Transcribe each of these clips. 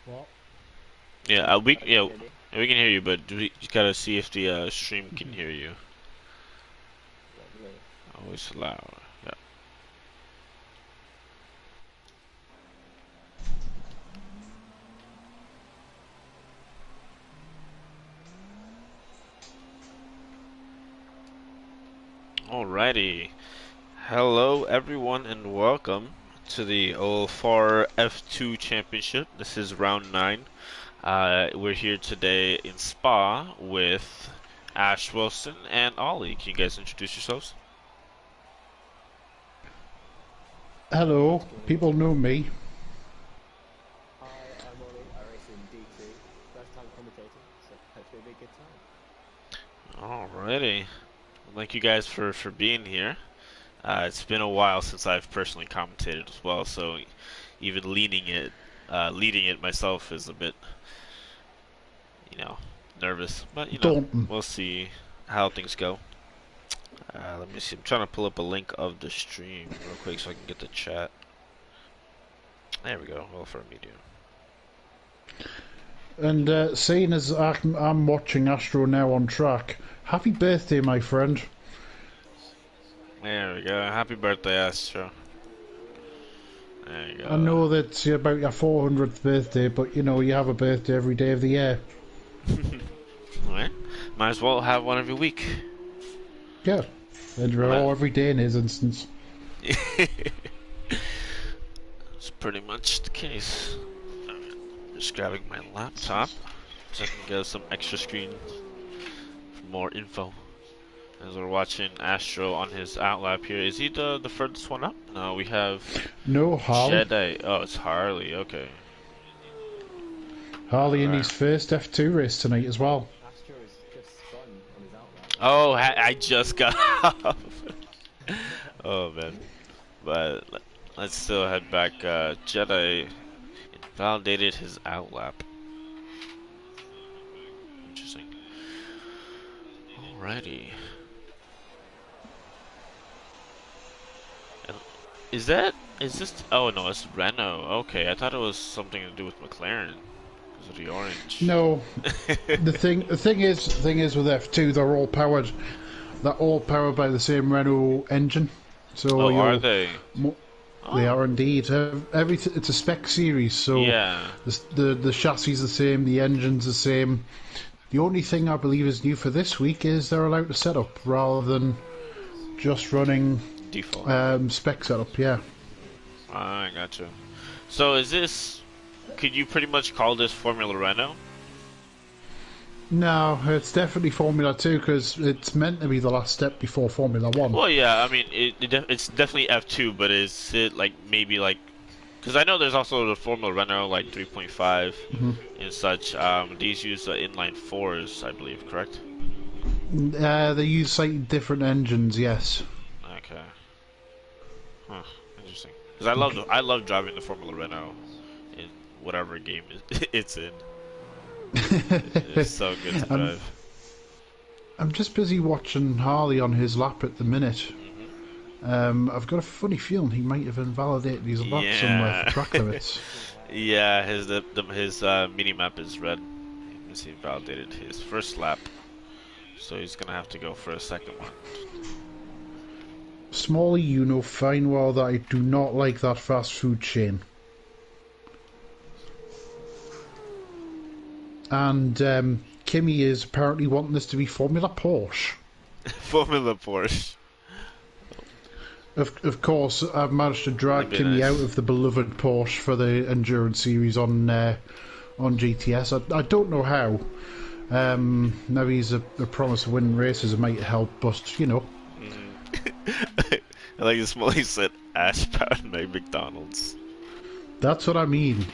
What? Yeah, Can you hear me? we can hear you, but we just gotta see if the stream can Mhm. hear you. Lovely. Always loud. Yeah. Alrighty. Hello, everyone, and welcome to the OFR F2 Championship. This is round 9. We're here today in Spa with Ash Wilson and Ollie. Can you guys introduce yourselves? What's Hello, going on? people know me. Hi, I'm Ollie. I race in D2. First time commentating, so hopefully it'll be a good time. Alrighty. Thank you guys for being here. It's been a while since I've personally commentated as well, so even leading it myself is a bit, you know, nervous. But Daunting. we'll see how things go. Let me see. I'm trying to pull up a link of the stream real quick so I can get the chat. There we go. Well, for media. And seeing as I'm watching Astro now on track, happy birthday, my friend. There we go. Happy birthday, Astro. There you I go. know that it's about your 400th birthday, but you know, you have a birthday every day of the year. Alright. Might as well have one every week. Yeah. And we're Let. all every day in his instance. It's pretty much the case. Just grabbing my laptop so I can get some extra screen for more info. As we're watching Astro on his outlap here. Is he the furthest one up? No, we have No, Harley. Jedi. Oh, it's Harley. Okay. Harley in Alright. his first F2 race tonight as well. Astro's just spun on his outlap. Oh, I just got off. Oh, man. But let's still head back. Jedi invalidated his outlap. Interesting. Alrighty. And is this? Oh no, it's Renault. Okay, I thought it was something to do with McLaren because of the orange. No, the thing is with F2, they're all powered by the same Renault engine. So Oh, are you'll they? They Oh, are indeed. It's a spec series, so yeah. the chassis is the same, the engine's the same. The only thing I believe is new for this week is they're allowed to set up rather than just running Default. spec setup. Yeah. I gotcha. So is this? Could you pretty much call this Formula Renault? No, it's definitely Formula 2 because it's meant to be the last step before Formula 1. Well, yeah. I mean, it's definitely F2, but is it like maybe like? Because I know there's also the Formula Renault like 3.5 Mhm. and such. These use inline fours, I believe. Correct? They use slightly different engines, yes. Okay. Huh. Interesting. Because I love driving the Formula Renault in whatever game it's in. It's so good to I'm, drive. I'm just busy watching Harley on his lap at the minute. Hmm. I've got a funny feeling he might have invalidated his lap somewhere for Yeah. track limits. Yeah, his mini map is red. He validated his first lap, so he's gonna have to go for a second one. Smalley, you know fine well that I do not like that fast food chain. And Kimmy is apparently wanting this to be Formula Porsche. Formula Porsche. Of course, I've managed to That'd drag be Kimmy out nice. of the beloved Porsche for the endurance series on GTS. I don't know how. Maybe he's a promise of winning races. It might help, but you know, Hmm. I like the small he said Ash powered by McDonald's. that's what I mean.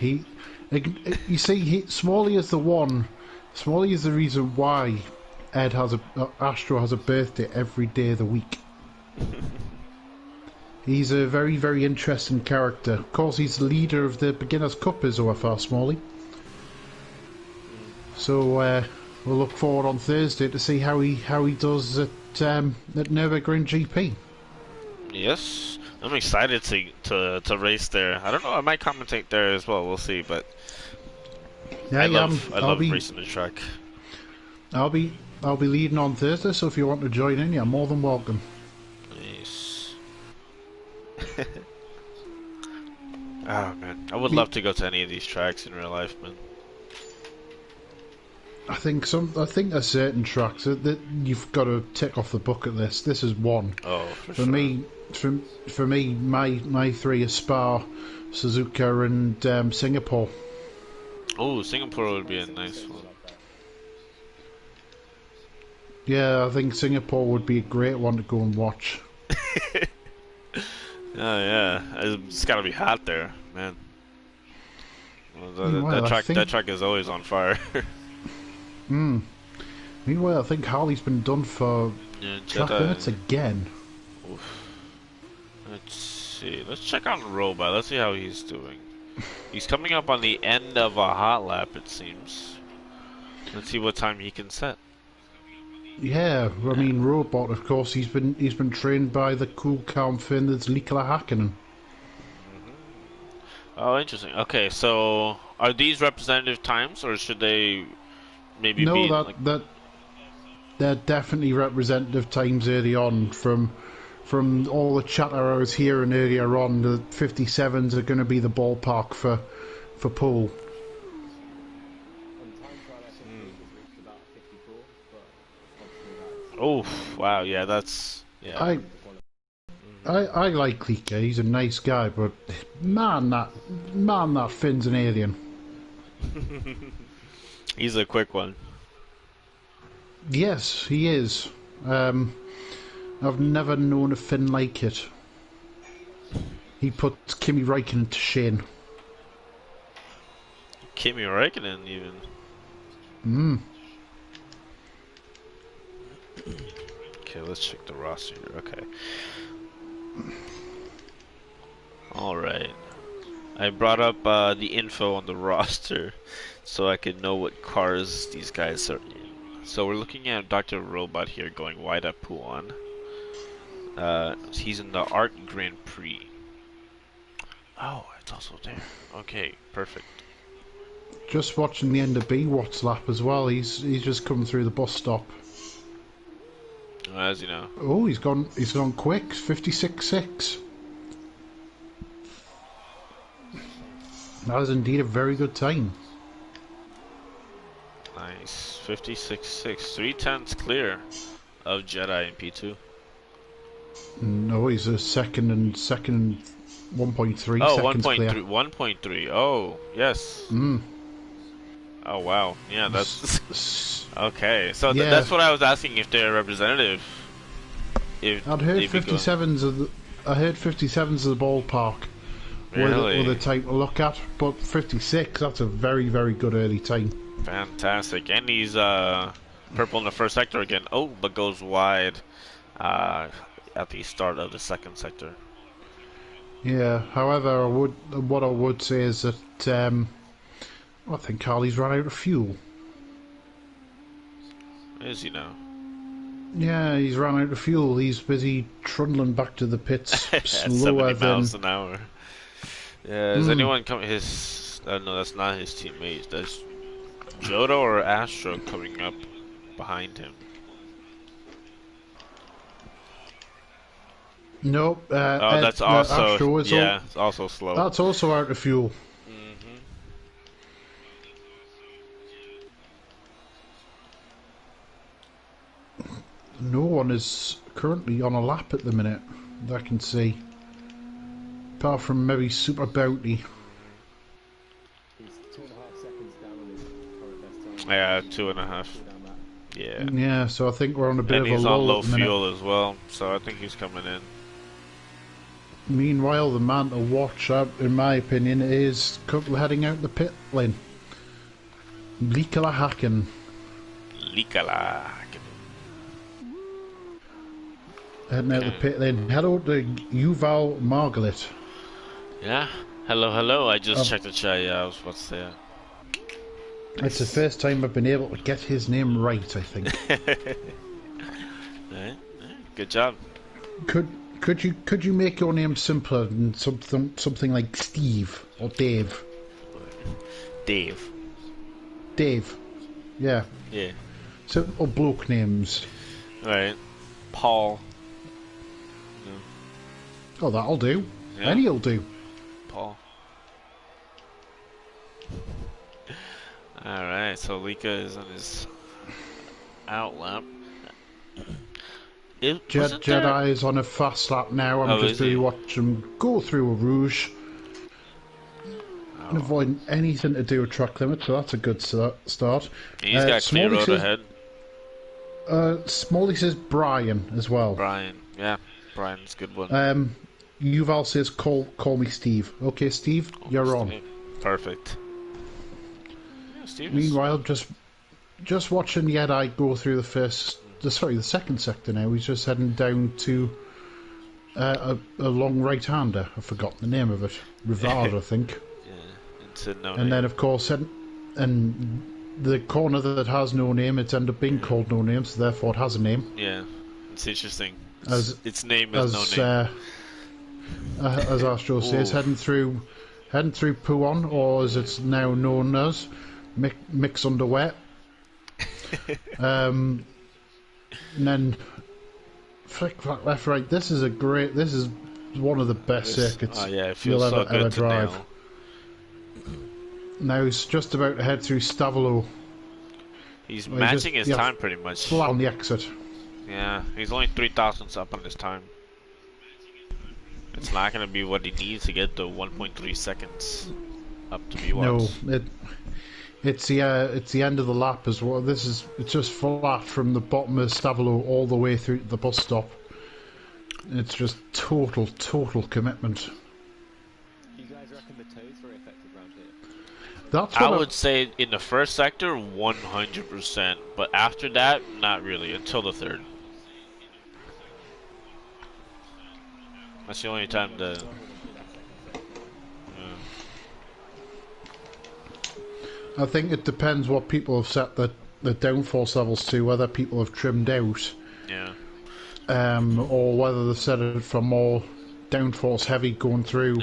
You see, Smalley is the one. Smalley is the reason why Astro has a birthday every day of the week. He's a very, very interesting character. Of course, he's the leader of the Beginners' Cup, is OFR Smalley. Mm. So we'll look forward on Thursday to see how he does at Nürburgring GP. Yes, I'm excited to race there. I don't know. I might commentate there as well. We'll see, but Yeah, I yeah. love racing the track. I'll be leading on Thursday. So if you want to join in, you're more than welcome. Nice. Oh man, I would Me- love to go to any of these tracks in real life, man. I think there's certain tracks that you've got to tick off the bucket list. This is one. Oh, for For sure. me, for me, my three are Spa, Suzuka, and Singapore. Oh, Singapore would be a nice one. Yeah, I think Singapore would be a great one to go and watch. Oh yeah, it's gotta be hot there, man. Well, Meanwhile, that track is always on fire. Meanwhile, I think Harley's been done for Yeah, track limits again. Oof. Let's see. Let's check on Robot. Let's see how he's doing. He's coming up on the end of a hot lap, it seems. Let's see what time he can set. Yeah, I mean, Robot, of course, he's been trained by the cool, calm Finland's Likala Hakkinen. Oh, interesting. Okay, so are these representative times, or should they maybe No, be that they're definitely representative times early on. From all the chatter I was hearing earlier on, the 57s are going to be the ballpark for Poole. On time trial, I think he was reached about 54, but obviously that's Oh, wow, yeah, that's yeah. I like Lika. He's a nice guy, but man, that Finn's an alien. He's a quick one. Yes, he is. I've never known a Finn like it. He put Kimi Räikkönen to shame. Kimi Räikkönen even. Okay, let's check the roster here. Okay. Alright. I brought up the info on the roster so I could know what cars these guys are in. So we're looking at Dr. Robot here going wide at Puan. He's in the Art Grand Prix. Oh, it's also there. Okay, perfect. Just watching the end of B-Watts lap as well. He's just come through the bus stop. As you know. Oh, he's gone quick. 56.6. That is indeed a very good time. Nice. 56.6. 3/10 clear of Jedi in P2. No, he's a second and 1.3 Oh, seconds 1.3. clear. 1.3. Oh, yes. Oh, wow. Yeah, that's... Okay, so Yeah. that's what I was asking, if they're representative. If I'd heard if you go- 57s are the ballpark. Really? With a type to look at, but 56, that's a very, very good early time. Fantastic. And he's purple in the first sector again. Oh, but goes wide at the start of the second sector. Yeah, however, what I would say is that I think Carly's run out of fuel. Is he now? Yeah, he's run out of fuel. He's busy trundling back to the pits At slower 70 miles than... an hour. Yeah, is anyone coming? No, that's not his teammate. That's Jodo or Astro coming up behind him. Nope. Oh, that's also Astro is it's also slow. that's also out of fuel. No one is currently on a lap at the minute that I can see. Apart from maybe Super Bounty. he's 2.5 seconds down on his current best time. Yeah, 2.5. Down that. Yeah. Yeah, so I think we're on a bit And of a he's lull on low at the minute. fuel as well, so I think he's coming in. Meanwhile, the man to watch, in my opinion, is heading out the pit lane. Likala Hakkinen. Likala. Heading out the pit lane. Hello to Yuval Margalit. Yeah. Hello. I just checked the chat. Yeah, I was about to say that. It's the first time I've been able to get his name right, I think. Alright, good job. Could you make your name simpler and something like Steve or Dave? Dave. Dave. Yeah. Yeah. Simple bloke names. Right. Paul. No. Oh, that'll do. Yeah. Any'll do. Paul. Alright, so Lika is on his out lap. Jedi is on a fast lap now. I'm just really watching him go through a rouge. And avoiding anything to do with track limit, so that's a good start. He's got clear road ahead. Smalley says Brian as well. Brian, yeah. Brian's a good one. Yuval says call me Steve. Okay, Steve, you're on. Perfect. Yeah, Steve Meanwhile, just watching Jedi go through the second sector now. He's just heading down to a long right-hander. I've forgotten the name of it. Rivard, I think. And then, of course, and the corner that has no name, it's ended up being called No Name, so therefore it has a name. Yeah, it's interesting. Its name is No Name. As Astro says, heading through Puon, or as it's now known as, Mix Underwear. And then flick, flack, left, right. This is one of the best circuits you'll ever drive. Nail. Now he's just about to head through Stavelo. He's matching his time pretty much. Flat on the exit. Yeah, he's only 3 thousandths up on his time. It's not going to be what he needs to get the 1.3 seconds up to be watched. No, it's the end of the lap as well. It's just flat from the bottom of Stavelo all the way through to the bus stop. It's just total commitment. I would say in the first sector, 100%, but after that, not really, until the third. That's the only time the... I think it depends what people have set the downforce levels to, whether people have trimmed out. Yeah. Or whether they've set it for more downforce heavy going through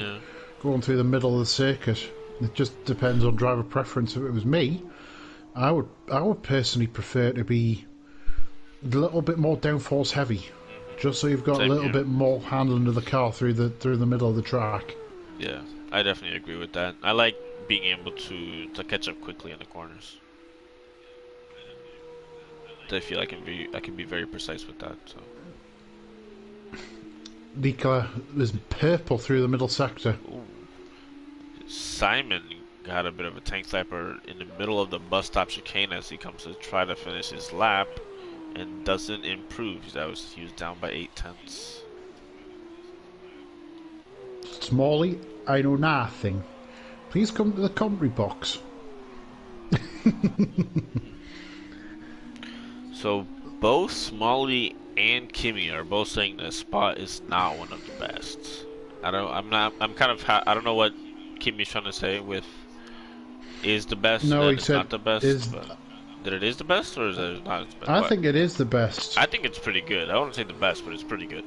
the middle of the circuit. It just depends on driver preference. If it was me, I would personally prefer to be a little bit more downforce heavy, just so you've got a little bit more handling of the car through the middle of the track. Yeah, I definitely agree with that. I like being able to catch up quickly in the corners. I feel I can be very precise with that. So. Lika is purple through the middle sector. Ooh. Simon got a bit of a tank slapper in the middle of the bus stop chicane as he comes to try to finish his lap and doesn't improve. He was down by 8 tenths. Smalley, I know nothing. Please come to the commentary box. So both Smalley and Kimmy are both saying the spot is not one of the best. I don't know what Kimmy's trying to say with is the best. No, he it's said not the best. That it is the best, or is it not the best? I think it is the best. I think it's pretty good. I don't say the best, but it's pretty good.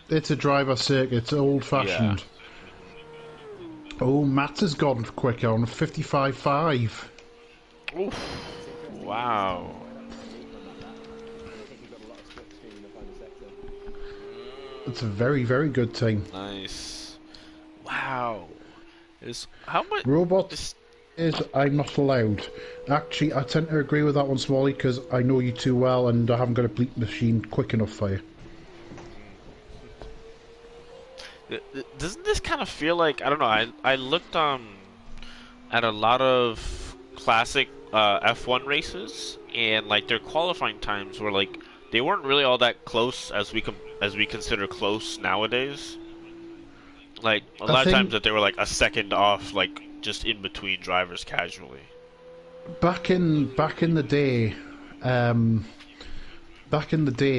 It's a driver circuit. It's old fashioned. Yeah. Oh, Matt has gone quicker on 55.5. Oof! Wow. It's a very, very good time. Nice. Wow. How much? Robots is I'm not allowed. Actually, I tend to agree with that one, Smalley, because I know you too well, and I haven't got a bleep machine quick enough for you. Doesn't this kind of feel like, I don't know, I looked at a lot of classic F1 races, and like their qualifying times were like, they weren't really all that close as we consider close nowadays. Like a lot of times that they were like a second off, like just in between drivers casually. Back in the day,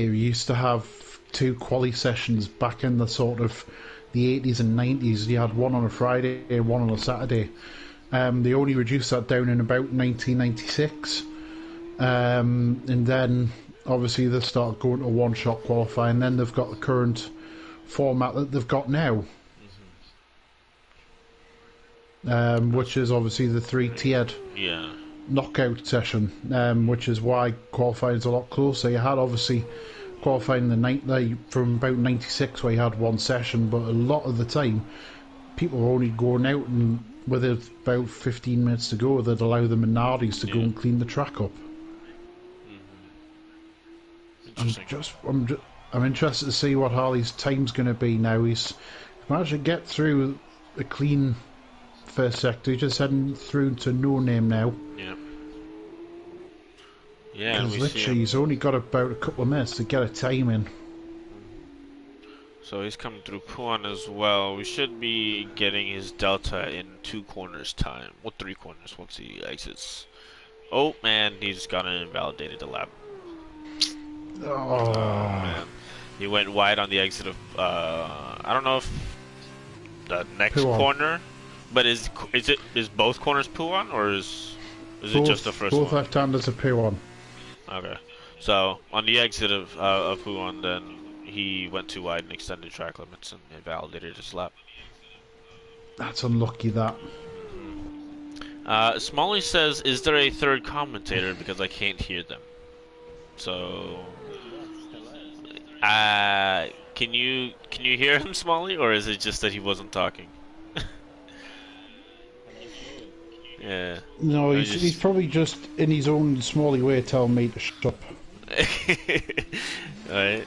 we used to have 2 quali sessions. Back in the sort of the 80s and 90s, you had one on a Friday and one on a Saturday. They only reduced that down in about 1996, and then obviously they started going to one-shot qualifying. Then they've got the current format that they've got now, which is obviously the 3-tiered knockout session, which is why qualifying is a lot closer. You had obviously qualifying from about 96 where you had one session, but a lot of the time people were only going out, and with about 15 minutes to go, they'd allow the Minardis to go and clean the track up. I'm interested to see what Harley's time's going to be now. He's managed to get through a clean first sector. He's just heading through to no name now. Yeah. Yeah, because literally he's only got about a couple of minutes to get a time in. So he's coming through Puan as well. We should be getting his delta in 2 corners time. Well, 3 corners once he exits. Oh man, he's got an invalidated lap. Oh man, he went wide on the exit of. I don't know if the next corner, but is both corners Puan or is it just the first one? Both left-handers are Puan. Okay, so on the exit of Puan, then he went too wide and extended track limits and invalidated his lap. That's unlucky, that. Smalley says, "Is there a third commentator? Because I can't hear them." So, can you hear him, Smalley, or is it just that he wasn't talking? Yeah. No, he's probably just in his own Smalley way telling me to shut up. Alright.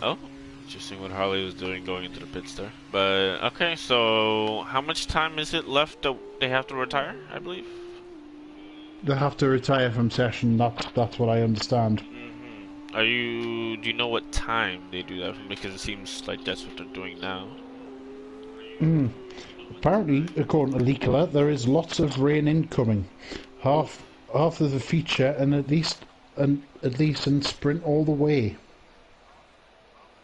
Oh, interesting what Harley was doing going into the pits there. But okay, so how much time is it left that they have to retire? I believe they have to retire from session. That's what I understand. Do you know what time they do that from? Because it seems like that's what they're doing now. Apparently, according to Leak Alert, there is lots of rain incoming. Half of the feature, and at least in sprint all the way.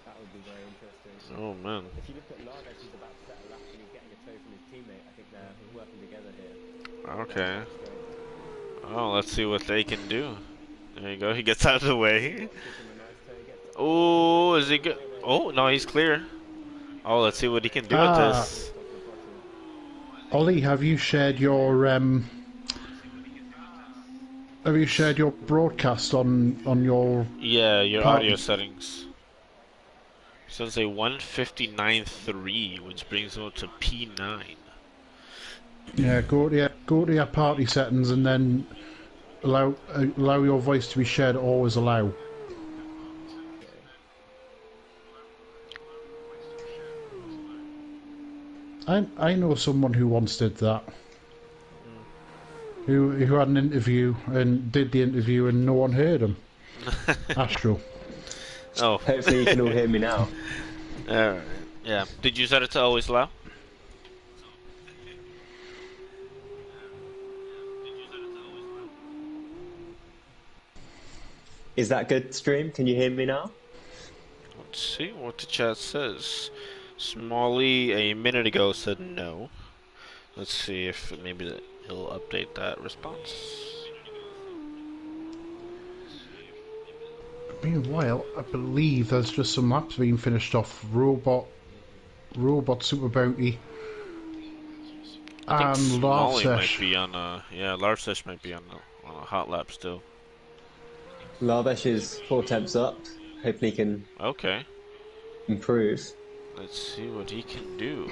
That would be very interesting. Oh man. If you look at Larga, he's about to set a lap and he's getting a tow from his teammate. I think they're working together here. Okay. Oh, let's see what they can do. There you go. He gets out of the way. Oh, is he good? Oh no, he's clear. Oh, let's see what he can do with this. Ollie, have you shared your broadcast on your your audio settings? It says a 159.3, which brings him up to P9. Yeah, go to your party settings and then allow your voice to be shared. Always allow. I know someone who once did that. Who had an interview and did the interview and no one heard him. Astro. Oh. Hopefully you can all hear me now. Yeah. Did you set it to always allow? Is that good, stream? Can you hear me now? Let's see what the chat says. Smalley a minute ago said no. Let's see if maybe he'll update that response. Meanwhile, I believe there's just some laps being finished off. Robot Super Bounty, and Smalley Larsesh might be on a Larsesh might be on a hot lap still. Larvesh is 4 temps up. Hopefully he can improve. Let's see what he can do.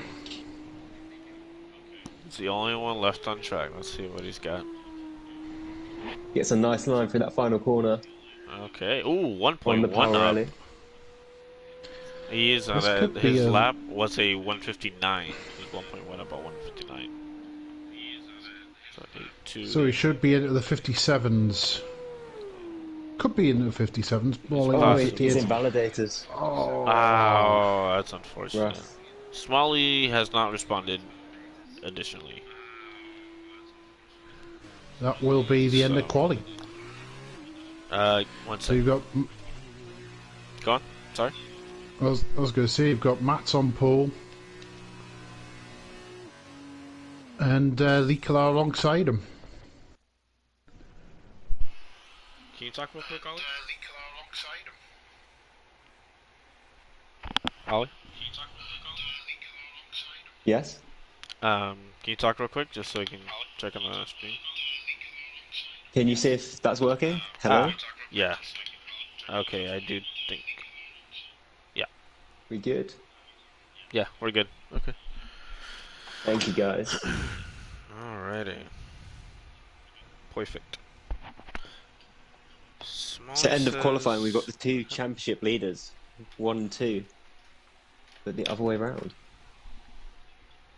He's the only one left on track. Let's see what he's got. Gets a nice line through that final corner. Okay. Ooh, 1.1 up. Rally. He is on his lap was a 159. He's 1.1 up at 159. So he should be into the 57s. Could be into the 57s. He's invalidated. Oh, that's unfortunate. Rough. Smalley has not responded additionally. That will be the end of quali. 1 So second. you've got. Go on. Sorry. I was going to say you've got Matt's on pole, and Likala alongside him. Can you talk real quick, Ollie? Ollie? Yes? Can you talk real quick just so I can check on the screen? Can you see if that's working? Hello? Yeah. Okay, I do think. Yeah. We good? Yeah, we're good. Okay. Thank you, guys. Alrighty. Perfect. So Smalley end of qualifying, we've got says. the two championship leaders, 1 and 2, but the other way around.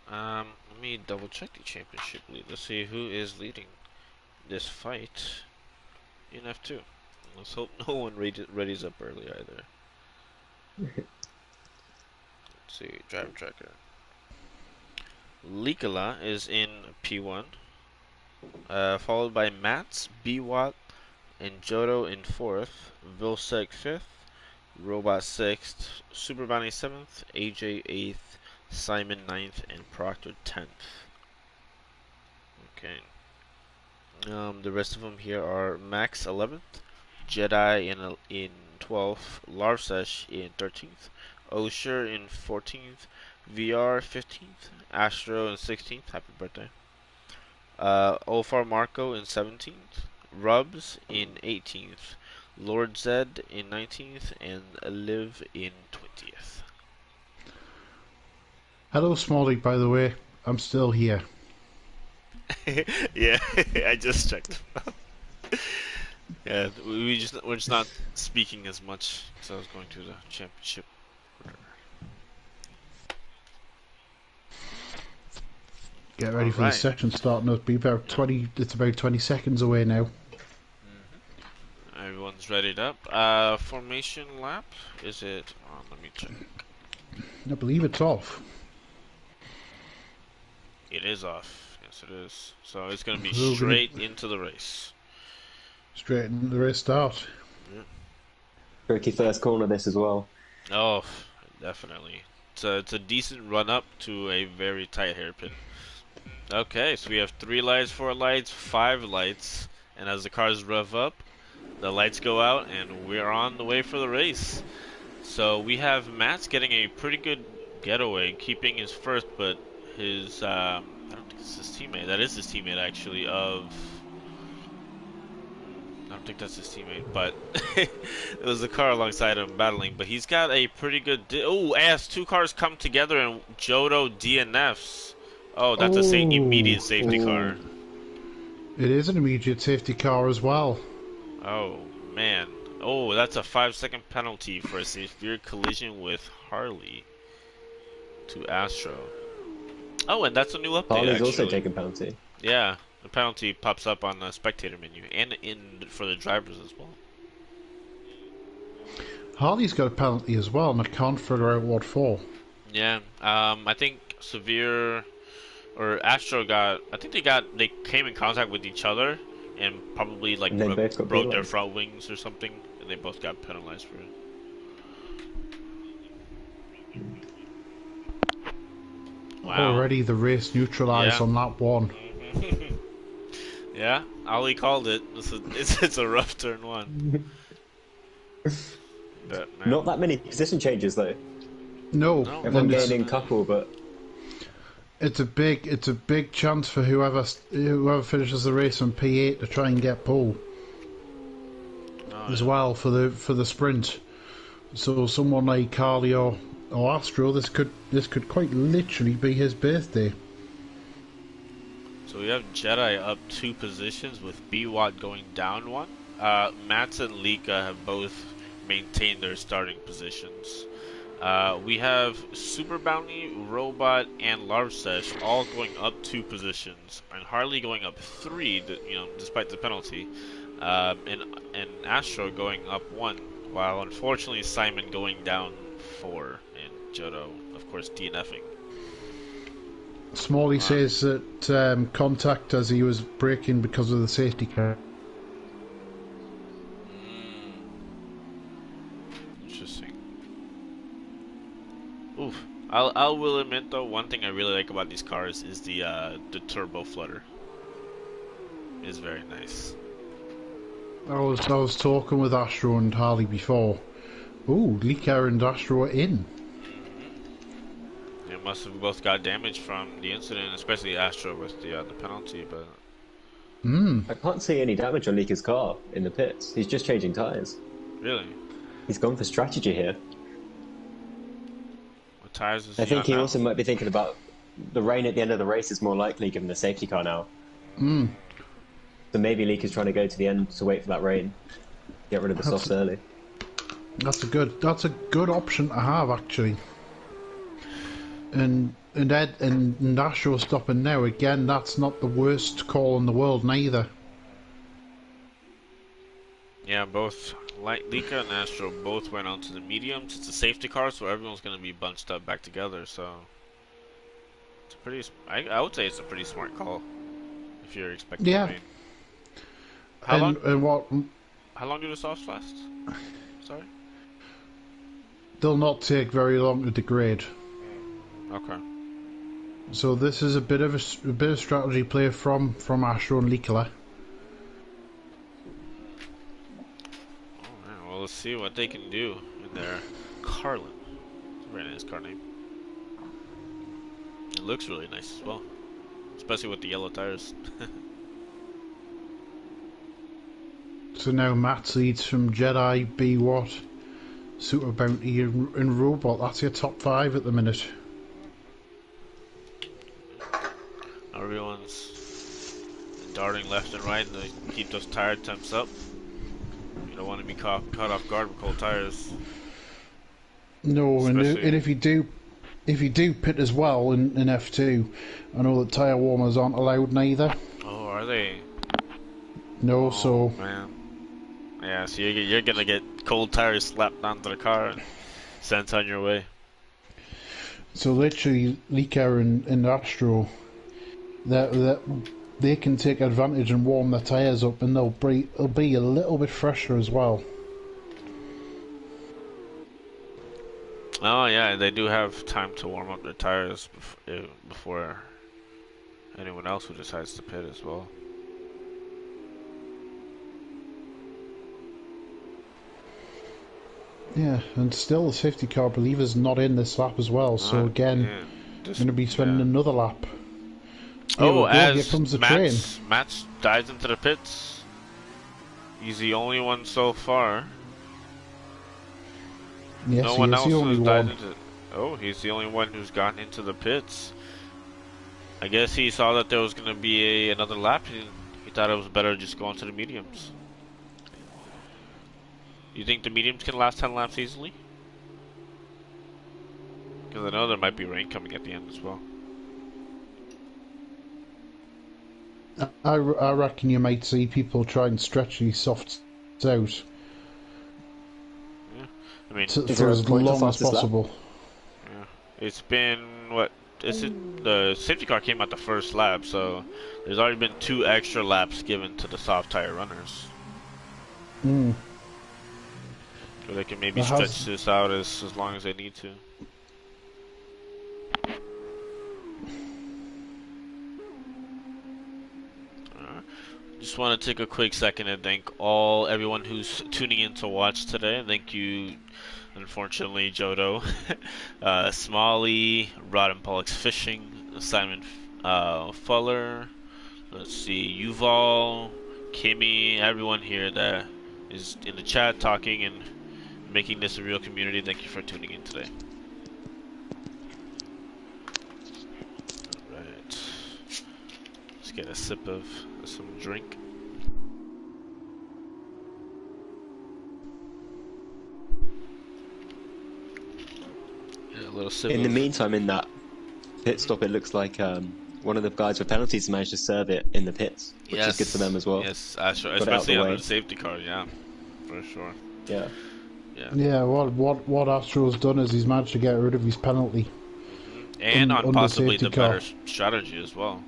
Let me double check the championship lead. Let's see who is leading this fight in F2. Let's hope no one readies up early either. Let's see, driver tracker. Likala is in P1, followed by Mats, Biwat, and Jodo in 4th, Vilsec 5th, Robot 6th, Super Bounty 7th, AJ 8th, Simon 9th, and Proctor 10th. Okay. The rest of them here are Max 11th, Jedi in 12th, Larsesh in 13th, Osher in 14th, VR 15th, Astro in 16th. Happy birthday. OFR Marco in 17th, Rubs in 18th, Lord Zed in 19th, and Liv in 20th. Hello, Smalley, by the way. I'm still here. Yeah, I just checked. Yeah, we're just not speaking as much because I was going to the championship. Get All ready for the right. section starting. It'll be about 20. It's about 20 seconds away now. Everyone's readied up. Formation lap. Is it on? Let me check. I believe it's off. It is off. Yes, it is. So it's going to be So we're gonna straight into the race. straight into the race start. Yeah. Tricky first corner this as well. Oh, definitely. It's a decent run up to a very tight hairpin. Okay, so we have 3 lights, 4 lights, 5 lights, and as the cars rev up, the lights go out, and we're on the way for the race. So we have Matt's getting a pretty good getaway, keeping his first, but his I don't think it's his teammate. That is his teammate actually. I don't think that's his teammate, but it was the car alongside him battling. But he's got a pretty good. Oh, as 2 cars come together and Jodo DNFs. Oh, that's a immediate safety car. It is an immediate safety car as well. Oh man. Oh, that's a 5-second penalty for a severe collision with Harley to Astro. Oh, and that's a new update. Harley's actually. also taking penalty. Yeah, the penalty pops up on the spectator menu and for the drivers as well. Harley's got a penalty as well, and I can't figure out what for. Yeah, I think Severe or Astro got. I think they came in contact with each other and probably like broke their front wings or something, and they both got penalized for it. Wow. Already the race neutralised on that one. Yeah, Ali called it. It's a rough turn 1. But, not that many position changes though. No, everyone gaining couple, but it's a big chance for whoever finishes the race on P8 to try and get pole as well for the sprint. So someone like Carly or Astro, this could quite literally be his birthday. So we have Jedi up 2 positions with B-Watt going down 1. Mats and Lika have both maintained their starting positions. We have Super Bounty, Robot, and Larsesh all going up 2 positions, and Harley going up 3, despite the penalty, and Astro going up 1, while unfortunately Simon going down 4, and Jodo, of course, DNFing. Smalley says that contact as he was braking because of the safety car. Interesting. Oof. I will admit though, one thing I really like about these cars is the turbo flutter. It's very nice. I was talking with Astro and Harley before. Ooh, Lika and Astro are in. Yep. must have both got damaged from the incident, especially Astro with the penalty. But I can't see any damage on Lika's car in the pits. He's just changing tyres. really, He's gone for strategy here. what tires is I he think on he now? also might be thinking about the rain at the end of the race is more likely given the safety car now. So maybe Lika's trying to go to the end to wait for that rain. Get rid of the softs early. That's a good option to have, actually. And Ed and Astro stopping now again. That's not the worst call in the world, neither. Yeah, both Lika and Astro both went onto the mediums. It's a safety car, so everyone's going to be bunched up back together. So it's a pretty. I would say it's a pretty smart call if you're expecting rain. How long do the softs last? Sorry. They'll not take very long to degrade. Okay. So this is a bit of strategy play from Astro and Lika. Alright, well, let's see what they can do in their Carlin. It's a very nice car name. It looks really nice as well, especially with the yellow tires. So now Matt leads from Jedi, Be What, Super Bounty and Robot. That's your top 5 at the minute. Everyone's darting left and right to keep those tire temps up. You don't want to be caught off guard with cold tires. No, and if you do pit as well in F2, I know that tyre warmers aren't allowed neither. Oh, are they? No, oh, so man. Yeah, so you're gonna get cold tires slapped onto the car and sent on your way. So literally, Lika and Astro, that they can take advantage and warm their tyres up, and they'll be a little bit fresher as well. Oh yeah, they do have time to warm up their tires before anyone else who decides to pit as well. Yeah, and still the safety car, I believe, is not in this lap as well. So again, going to be spending another lap. Here comes the train. Mats dives into the pits. He's the only one so far. Yes, no one else the only has one. dived into. Oh, he's the only one who's gotten into the pits. I guess he saw that there was going to be another lap. He thought it was better to just go into the mediums. You think the mediums can last 10 laps easily? Because I know there might be rain coming at the end as well. I reckon you might see people try and stretch these softs out. Yeah, I mean, for as long as possible. Yeah, it's been what? The safety car came out the first lap, so there's already been 2 extra laps given to the soft tire runners. So they can maybe stretch this out as long as they need to. Just want to take a quick second and thank everyone who's tuning in to watch today. Thank you, unfortunately, Jodo, Smalley, Rod and Pollux Fishing, Simon Fuller, let's see, Yuval, Kimmy, everyone here that is in the chat talking and making this a real community. Thank you for tuning in today. Alright. Let's get a sip of some drink. Yeah, a little sip. In the meantime, in that pit stop, it looks like one of the guys with penalties managed to serve it in the pits, which is good for them as well. Yes, especially under the safety car, yeah, for sure. Yeah. Yeah, what Astro's done is he's managed to get rid of his penalty. And on possibly the better strategy as well.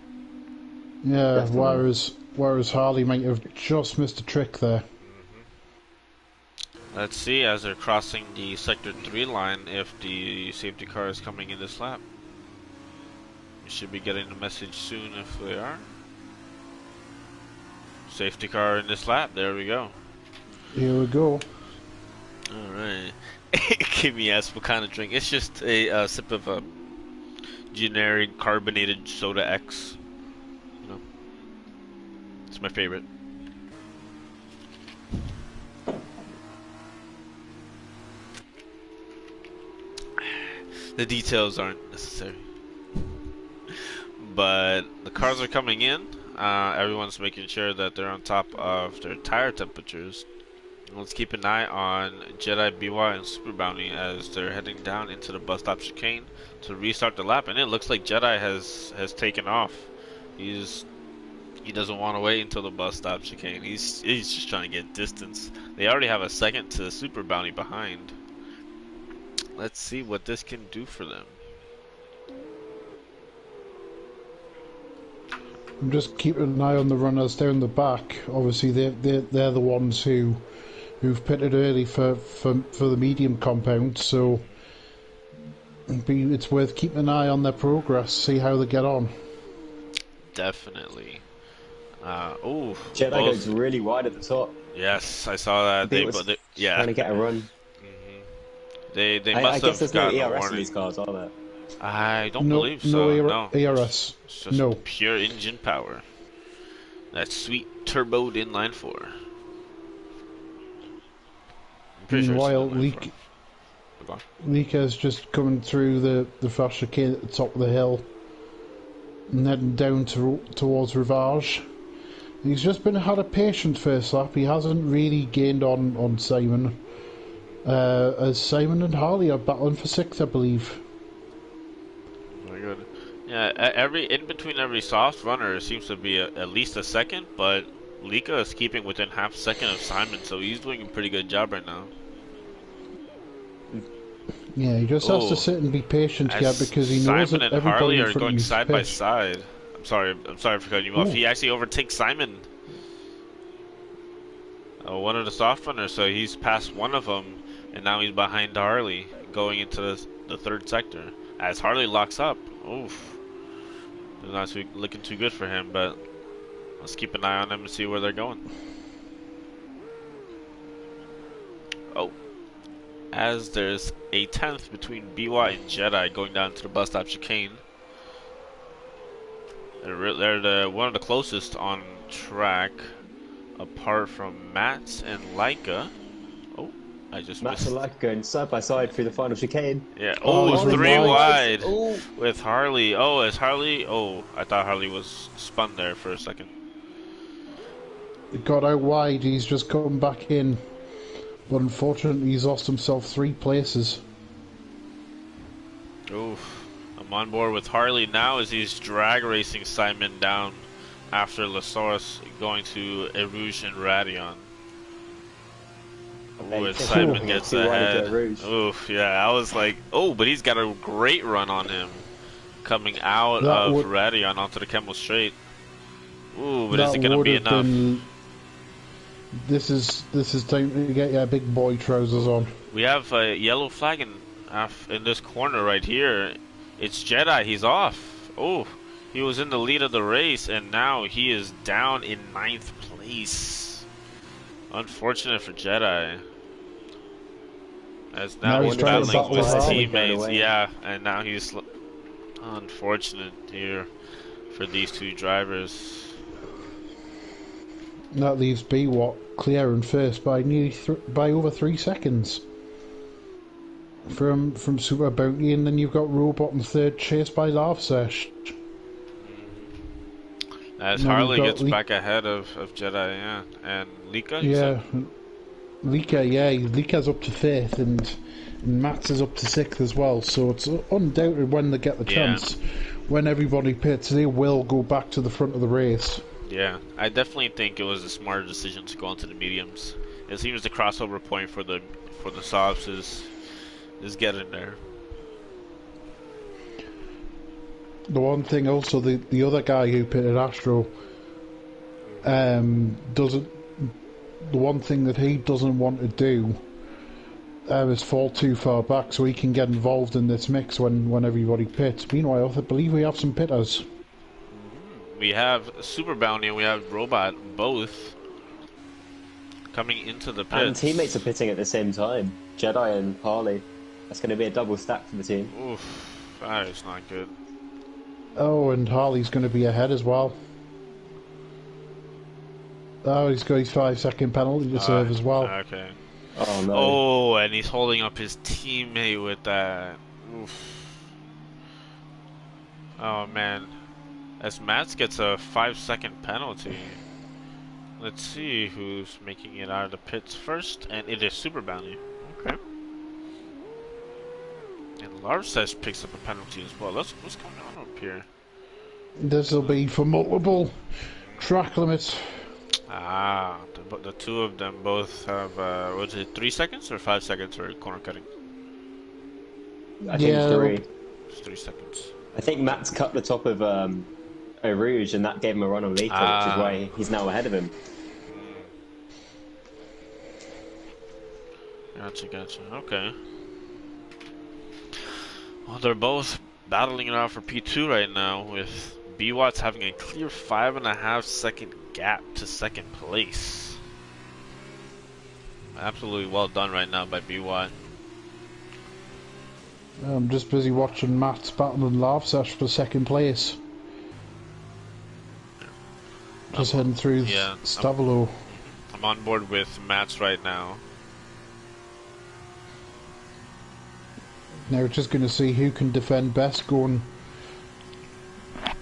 Yeah, whereas Harley might have just missed a trick there. Let's see as they're crossing the sector 3 line if the safety car is coming in this lap. We should be getting the message soon if they are. Safety car in this lap, there we go. Here we go. Alright. Kimmy asked what kind of drink. It's just a sip of generic carbonated soda X. You know, it's my favorite. The details aren't necessary. But the cars are coming in. Everyone's making sure that they're on top of their tire temperatures. Let's keep an eye on Jedi, BY, and Super Bounty as they're heading down into the bus stop chicane to restart the lap. And it looks like Jedi has taken off. He doesn't want to wait until the bus stop chicane. He's just trying to get distance. They already have a second to Super Bounty behind. Let's see what this can do for them. I'm just keeping an eye on the runners down the back. Obviously, they're the ones who've pitted early for the medium compound. So it's worth keeping an eye on their progress, see how they get on. Definitely. Jedi goes really wide at the top. Yes, I saw that. Yeah, trying to get a run. They must I guess have there's no gotten a ERS in warning. these cars, are there? I don't believe so. No, ERS. it's just pure engine power. That sweet turboed inline four. Meanwhile, Lika's just coming through the fast chicane at the top of the hill and heading down towards Rivage. He's just had a patient first lap. He hasn't really gained on Simon. As Simon and Harley are battling for 6th, I believe. Very good. Yeah, in between every soft runner seems to be at least a second, but Lika is keeping within half a second of Simon, so he's doing a pretty good job right now. Yeah, he just has to sit and be patient here because he knows Simon that and Harley are going going side by side. I'm sorry for cutting you off. He actually overtakes Simon. One of the soft runners, so he's past one of them. And now he's behind Harley, going into the third sector. As Harley locks up, oof, it's not looking too good for him. But let's keep an eye on them and see where they're going. Oh, as there's a 10th between BY and Jedi going down to the bus stop chicane. They're one of the closest on track, apart from Matt and Leica. I just Matt and Leica going side by side through the final chicane. Yeah. It's 3 wide with Harley. Is Harley? I thought Harley was spun there for a second. It got out wide. He's just come back in, but unfortunately, he's lost himself 3 places. I'm on board with Harley now as he's drag racing Simon down after Lasaurus going to Erouge and Radion. Simon gets ahead. Yeah, I was like, but he's got a great run on him coming out of Radion onto the Camel Straight. But is it going to be enough? This is time to get your big boy trousers on. We have a yellow flag in this corner right here. It's Jedi. He's off. He was in the lead of the race, and now he is down in 9th place. Unfortunate for Jedi. As now he's battling with his teammates. Yeah, and now he's unfortunate here for these 2 drivers. That leaves BWAT clear and first by by over 3 seconds from Super Bounty, and then you've got Robot in 3rd, chased by Larvsesh. As Harley gets back ahead of Jedi, yeah, and Lika. Lika's up to 5th, and Matt's is up to 6th as well. So it's undoubted when they get the chance, when everybody pits, they will go back to the front of the race. Yeah, I definitely think it was a smart decision to go into the mediums. It seems the crossover point for the softs is getting there. The one thing also, the other guy who pitted Astro, doesn't. The one thing that he doesn't want to do is fall too far back, so he can get involved in this mix when everybody pits. Meanwhile, I believe we have some pitters. We have Super Bounty and we have Robot both coming into the pits. And teammates are pitting at the same time. Jedi and Harley. That's going to be a double stack for the team. That is not good. Oh, and Harley's going to be ahead as well. Oh, he's got his 5-second penalty to serve as well. Okay. Oh no. Oh, and he's holding up his teammate with that. Oof. Oh man. As Mats gets a 5-second penalty. Let's see who's making it out of the pits first, and it is Super Bounty. Okay. And Larses picks up a penalty as well. What's going on up here? This will be for multiple track limits. Ah, the two of them both have, was it 3 seconds or 5 seconds for corner cutting? I think 3. It's 3 seconds. I think Matt's cut the top of Eau Rouge, and that gave him a run on Lika, which is why he's now ahead of him. Gotcha. Okay. Well, they're both battling it out for P2 right now, with B-Watts having a clear 5.5 second gap to second place. Absolutely well done right now by B-Watt. I'm just busy watching Matt's battle and Larses for second place. Just heading through Stavolo. I'm on board with Mats right now. Now we're just going to see who can defend best going. A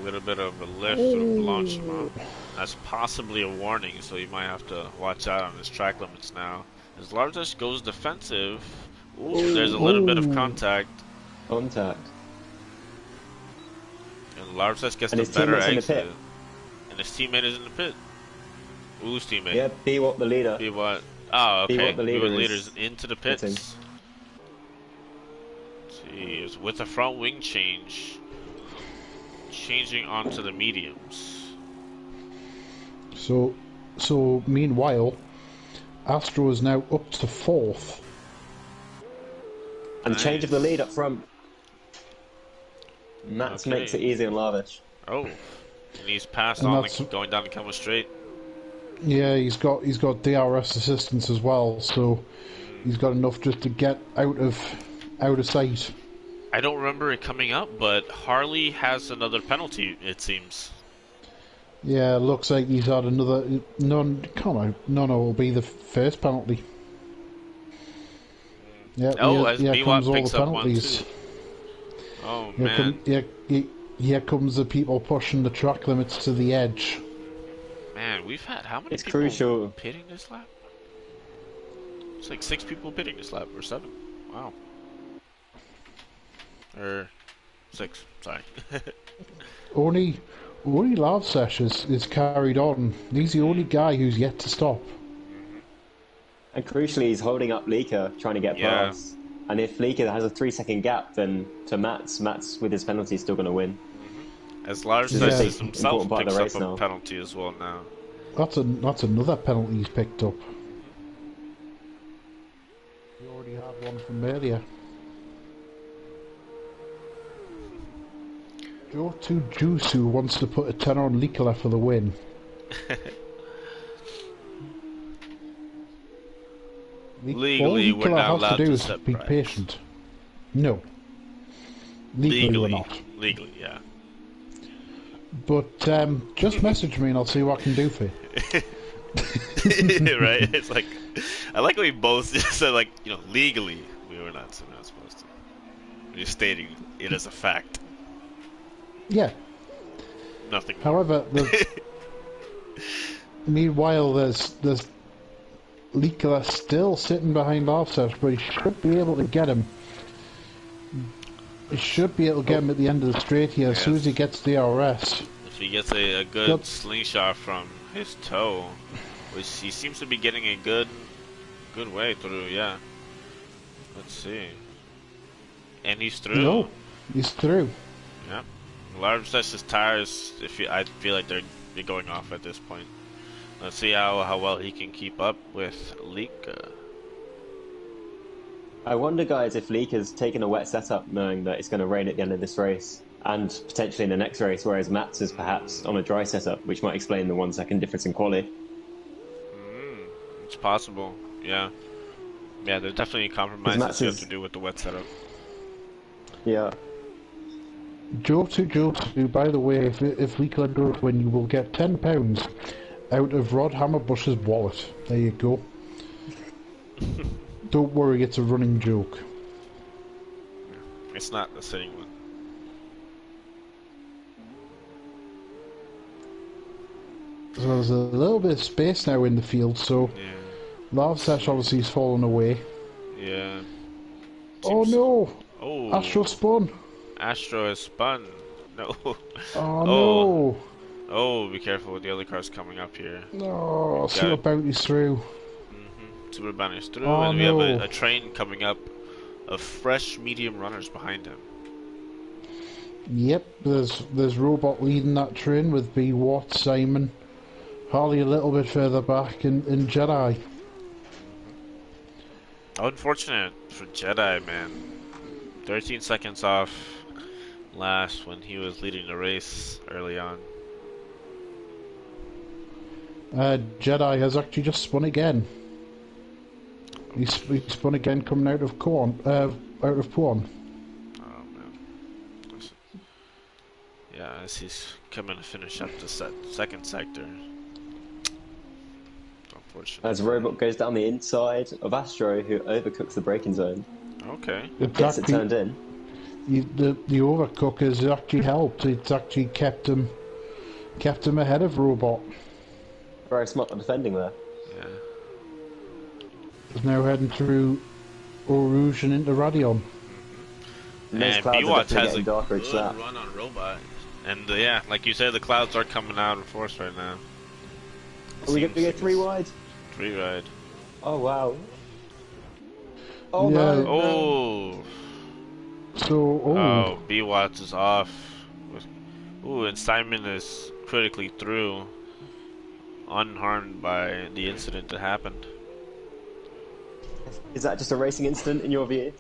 little bit of a lift or blanchiment. That's possibly a warning, so you might have to watch out on his track limits now. As Larses goes defensive, there's a little bit of contact. Contact. And Larses gets the better exit. And his teammate is in the pit. Whose teammate? Yeah, B-Watt the leader. B-Watt. Oh, okay. B-Watt the leader's into the pits. Jeez, with a front wing change, changing onto the mediums. So meanwhile, Astro is now up to 4th. And change of the lead up front. Mats makes it easy on Lavish. Oh, and he's passed on going down the Kelma Straight. Yeah, he's got DRS assistance as well, so he's got enough just to get out of sight. I don't remember it coming up, but Harley has another penalty, it seems. Yeah, looks like he's had another. No, will be the first penalty. Yeah, as B-Watt picks up one too. Oh man. Here comes the people pushing the track limits to the edge. Man, we've had how many people crucial. pitting this lap? It's like 6 people pitting this lap, or 7. Wow. Or 6, sorry. Only Larses is carried on. He's the only guy who's yet to stop. And crucially, he's holding up Lika, trying to get past. And if Lika has a 3-second gap, then to Mats with his penalty is still going to win. As Larses himself picks up a penalty as well now. That's another penalty he's picked up. We already had one from earlier. Joe2 Jusu wants to put a 10 on Likola for the win. Legally, we're not allowed to set be price. Patient. No. Legally, we're not. Legally, yeah. But just message me and I'll see what I can do for you. Right? It's like, I like how we both just said, like, legally, we're not supposed to. We're just stating it as a fact. Yeah. Nothing. However, meanwhile, there's Likola still sitting behind Larses, but he should be able to get him. He should be able to get him at the end of the straight here as soon as he gets DRS. If he gets a good slingshot from his toe, which he seems to be getting a good way through, yeah. Let's see. And he's through. No, he's through. Yeah. Larses' tires, I feel like they're going off at this point. Let's see how well he can keep up with Lika. I wonder, guys, if Lika's taken a wet setup knowing that it's going to rain at the end of this race, and potentially in the next race, whereas Mats is perhaps on a dry setup, which might explain the 1 second difference in quali. It's possible, yeah. Yeah, there's definitely compromises you have to do with the wet setup. Yeah. Joe to, by the way, if we could do it, when you will get £10 out of Rod Hammerbush's wallet. There you go. Don't worry, it's a running joke. It's not the sitting one. So there's a little bit of space now in the field, so Yeah. Lavsesh obviously has fallen away. Yeah. Oh no! Oh. Astro spun! Astro has spun. No. Oh no! Oh, be careful with the other cars coming up here. No, Super Bounty's through. Super Bounty's through, Oh, and we no. have a train coming up of fresh medium runners behind him. Yep, there's Robot leading that train with B. Watt, Simon, Harley a little bit further back, and Jedi. Unfortunate for Jedi, man. 13 seconds off last when he was leading the race early on. Jedi has actually just spun again. He spun again coming out of Puan. Oh man. Listen. Yeah, as he's coming to finish up the second sector. Unfortunate. As Robot goes down the inside of Astro, who overcooks the braking zone. Okay. Gets it turned in. The overcook has actually helped. It's actually kept him ahead of Robot. Very smart defending there. Yeah. He's now heading through Eau Rouge and into Radion. And those And clouds are B-Watts definitely has a getting darker each good lap. run on Robot. And yeah, like you said, the clouds are coming out in force right now. Are we going to go 3 wide? 3 wide. Oh wow. Oh Yeah. no. Oh. So, Oh, B-Watts is off. Ooh, and Simon is critically through, unharmed by the incident that happened. Is that just a racing incident in your view?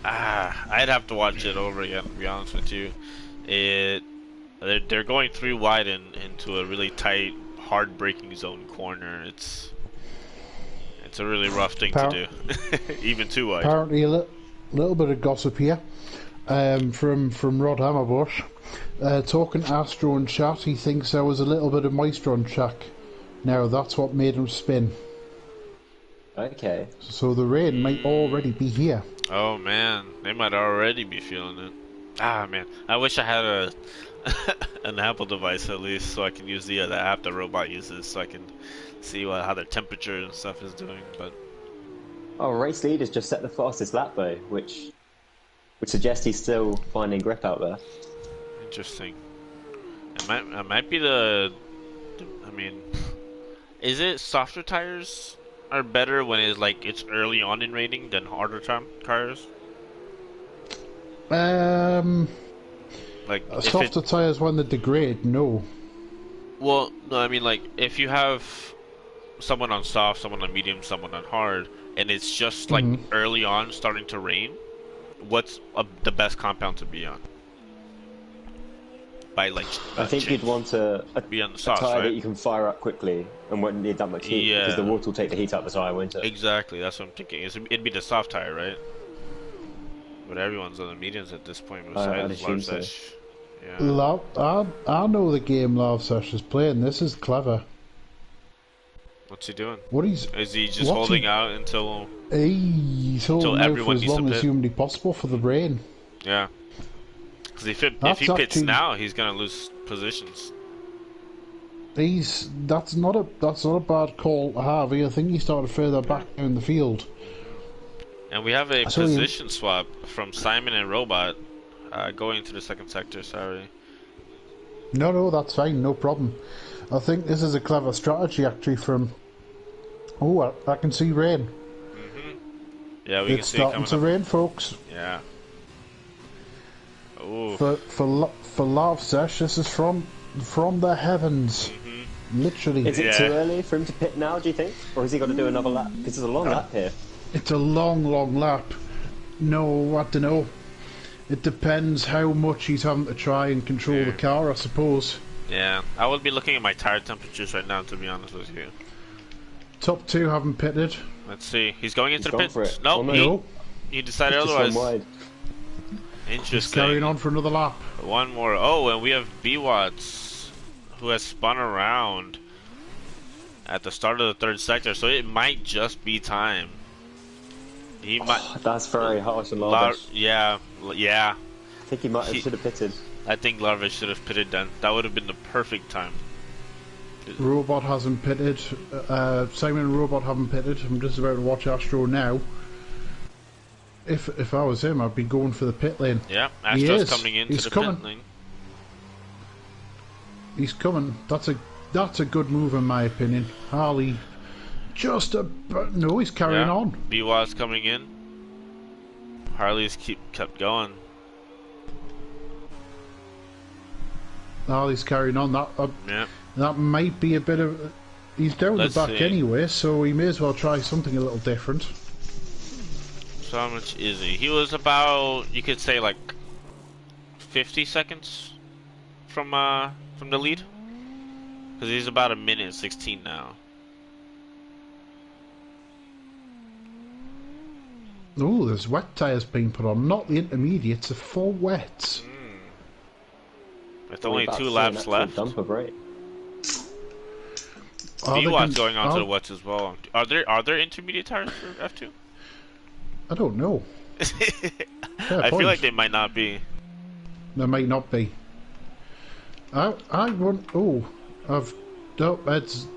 I'd have to watch it over again, to be honest with you. They're going 3 wide into a really tight, hard braking zone corner. It's a really rough thing to do. Even 2 wide. apparently a little bit of gossip here from Rod Hammerbush. Talking to Astro and chat, he thinks there was a little bit of moisture on track. Now that's what made him spin. Okay. So the rain might already be here. Oh man, they might already be feeling it. Ah man, I wish I had an Apple device at least, so I can use the app the Robot uses, so I can see how their temperature and stuff is doing. But Oh, race leader's just set the fastest lap though, which would suggest he's still finding grip out there. interesting. It might be I mean, is it softer tires are better when it's early on in rating than harder cars? Like Softer tyres when they degrade, no. Well, no, I mean like if you have someone on soft, someone on medium, someone on hard, and it's just like early on starting to rain, what's the best compound to be on? By I think you'd want a be on the soft, tyre right? that you can fire up quickly and wouldn't need that much heat because the water will take the heat out of the tyre, won't it? Exactly, that's what I'm thinking. It'd be the soft tire, right? But everyone's on the mediums at this point I'd besides assume so. Larsesh. Yeah. I know the game Lavsesh is playing. This is clever. What's he doing? Is he just what's holding he- out until? He's holding out for everyone as needs to long as pit. humanly possible for the rain. Yeah. Because if he That's pits actually- now, he's gonna lose positions. That's not a bad call to have. I think he started further back down the field. And we have a I saw you- position swap from Simon and Robot going to the second sector. Sorry. No, that's fine, no problem. I think this is a clever strategy actually from... Oh, I can see rain. Yeah, we It's can see it starting coming to up. rain, folks. Yeah. Ooh. For Lavsesh, this is from the heavens. Literally. Is it Yeah. too early for him to pit now, do you think? Or has he got to do another lap? Because there's a long lap here. It's a long lap. No, I don't know. It depends how much he's having to try and control the car, I suppose. Yeah, I would be looking at my tire temperatures right now, to be honest with you. Top 2 haven't pitted. Let's see. He's going into He's the gone pit. for it. No, Oh, no. No. he decided Just otherwise. one wide. Interesting. He's carrying on for another lap. One more. Oh, and we have B-Watts, who has spun around at the start of the third sector, so it might just be time. He might. That's very harsh on Larvish. Yeah. I think he should have pitted. I think Larvish should have pitted then. That would have been the perfect time. Robot hasn't pitted. Simon and Robot haven't pitted. I'm just about to watch Astro now. If I was him, I'd be going for the pit lane. Yeah, Astro's coming into the pit lane. He's coming. That's a good move in my opinion. Harley, no, he's carrying on. B-Wat's coming in. Harley's kept going. Harley's carrying on. That might be a bit of. He's down the back anyway, so he may as well try something a little different. So how much is he? He was about, you could say, like 50 seconds from the lead, because he's about 1:16 now. Oh, there's wet tyres being put on, not the intermediates, the full wets. With only 2 laps left. B-Watt's going on to the wets as well. Are there intermediate tires for F2? I don't know. I feel like they might not be. There might not be. I want. Oh,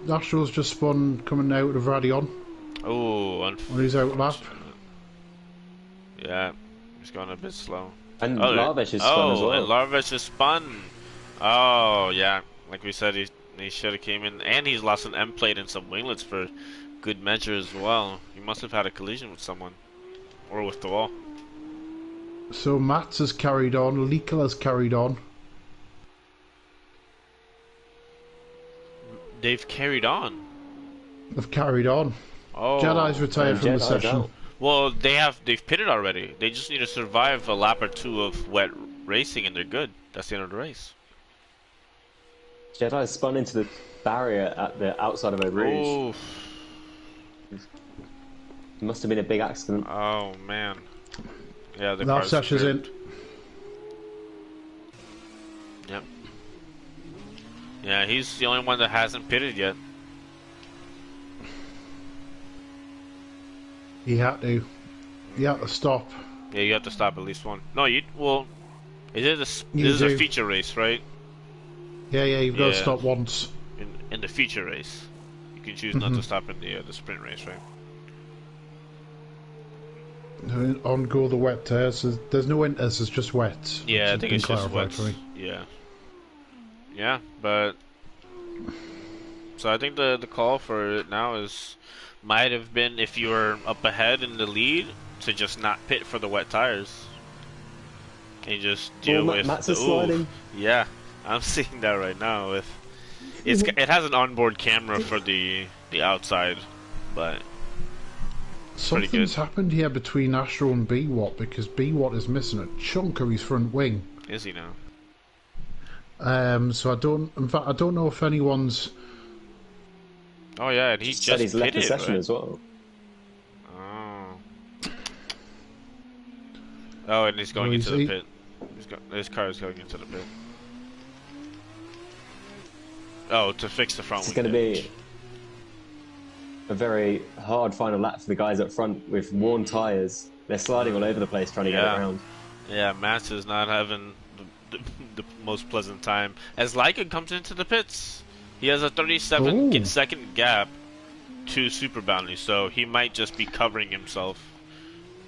Astro's just spun coming out of Radion. Oh, when he's out lap. Yeah, he's going a bit slow. And Larvish is spun as well. And Larvish is spun. Oh, yeah. Like we said, he should have came in, and he's lost an M plate and some winglets for good measure as well. He must have had a collision with someone. Or with the wall. So Mats has carried on, Leakle has carried on. They've carried on. They've carried on. Oh, Jedi's retired from the session. Well, they've pitted already. They just need to survive a lap or two of wet racing and they're good. That's the end of the race. Jedi spun into the barrier at the outside of Eau Rouge. It must have been a big accident. Oh man. Yeah, the car's session's in. Yep. Yeah, he's the only one that hasn't pitted yet. He had to stop. Yeah, you have to stop at least one. No, this is a feature race, right? Yeah, you've got to stop once. In the feature race, you can choose not to stop in the sprint race, right? On go the wet tires. There's no winters, it's just wet. Yeah, I think it's just wet. Yeah. Yeah, but so I think the call for it now might have been, if you were up ahead in the lead, to just not pit for the wet tires. And you just deal with the sliding. Yeah, I'm seeing that right now. It has an onboard camera for the outside, but something's happened here between Astro and B-Watt, because B-Watt is missing a chunk of his front wing. Is he now? So I don't know if anyone's. Oh yeah, and he just he's left the pitted, session right? as well. Oh, and he's going into the pit. His car is going into the pit. Oh, to fix the front wing. It's going to be a very hard final lap for the guys up front with worn tyres. They're sliding all over the place trying to get around. Yeah, Mats is not having the most pleasant time. As Lycan comes into the pits, he has a 37-second gap to Super Bounty, so he might just be covering himself.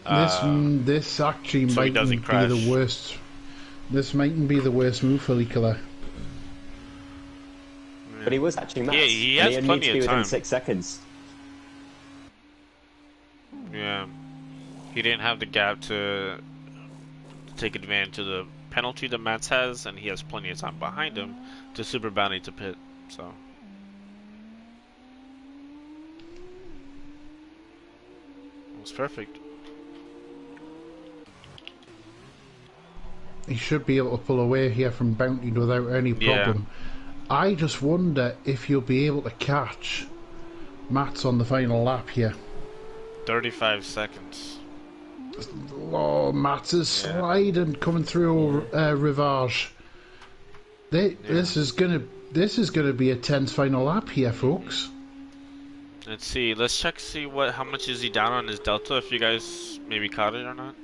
This actually mightn't be the worst. This mightn't be the worst move for Likala. But he was catching Mats. Yeah, he has plenty of time. Within 6 seconds. Yeah, he didn't have the gap to take advantage of the penalty that Mats has, and he has plenty of time behind him to Super Bounty to pit. So it was perfect. He should be able to pull away here from Bounty without any problem. Yeah. I just wonder if you'll be able to catch Mats on the final lap here. 35 seconds. Oh, Matt is sliding, coming through Rivage. This is gonna be a tense final lap here, folks. Let's see. Let's check. See how much is he down on his delta? If you guys maybe caught it or not.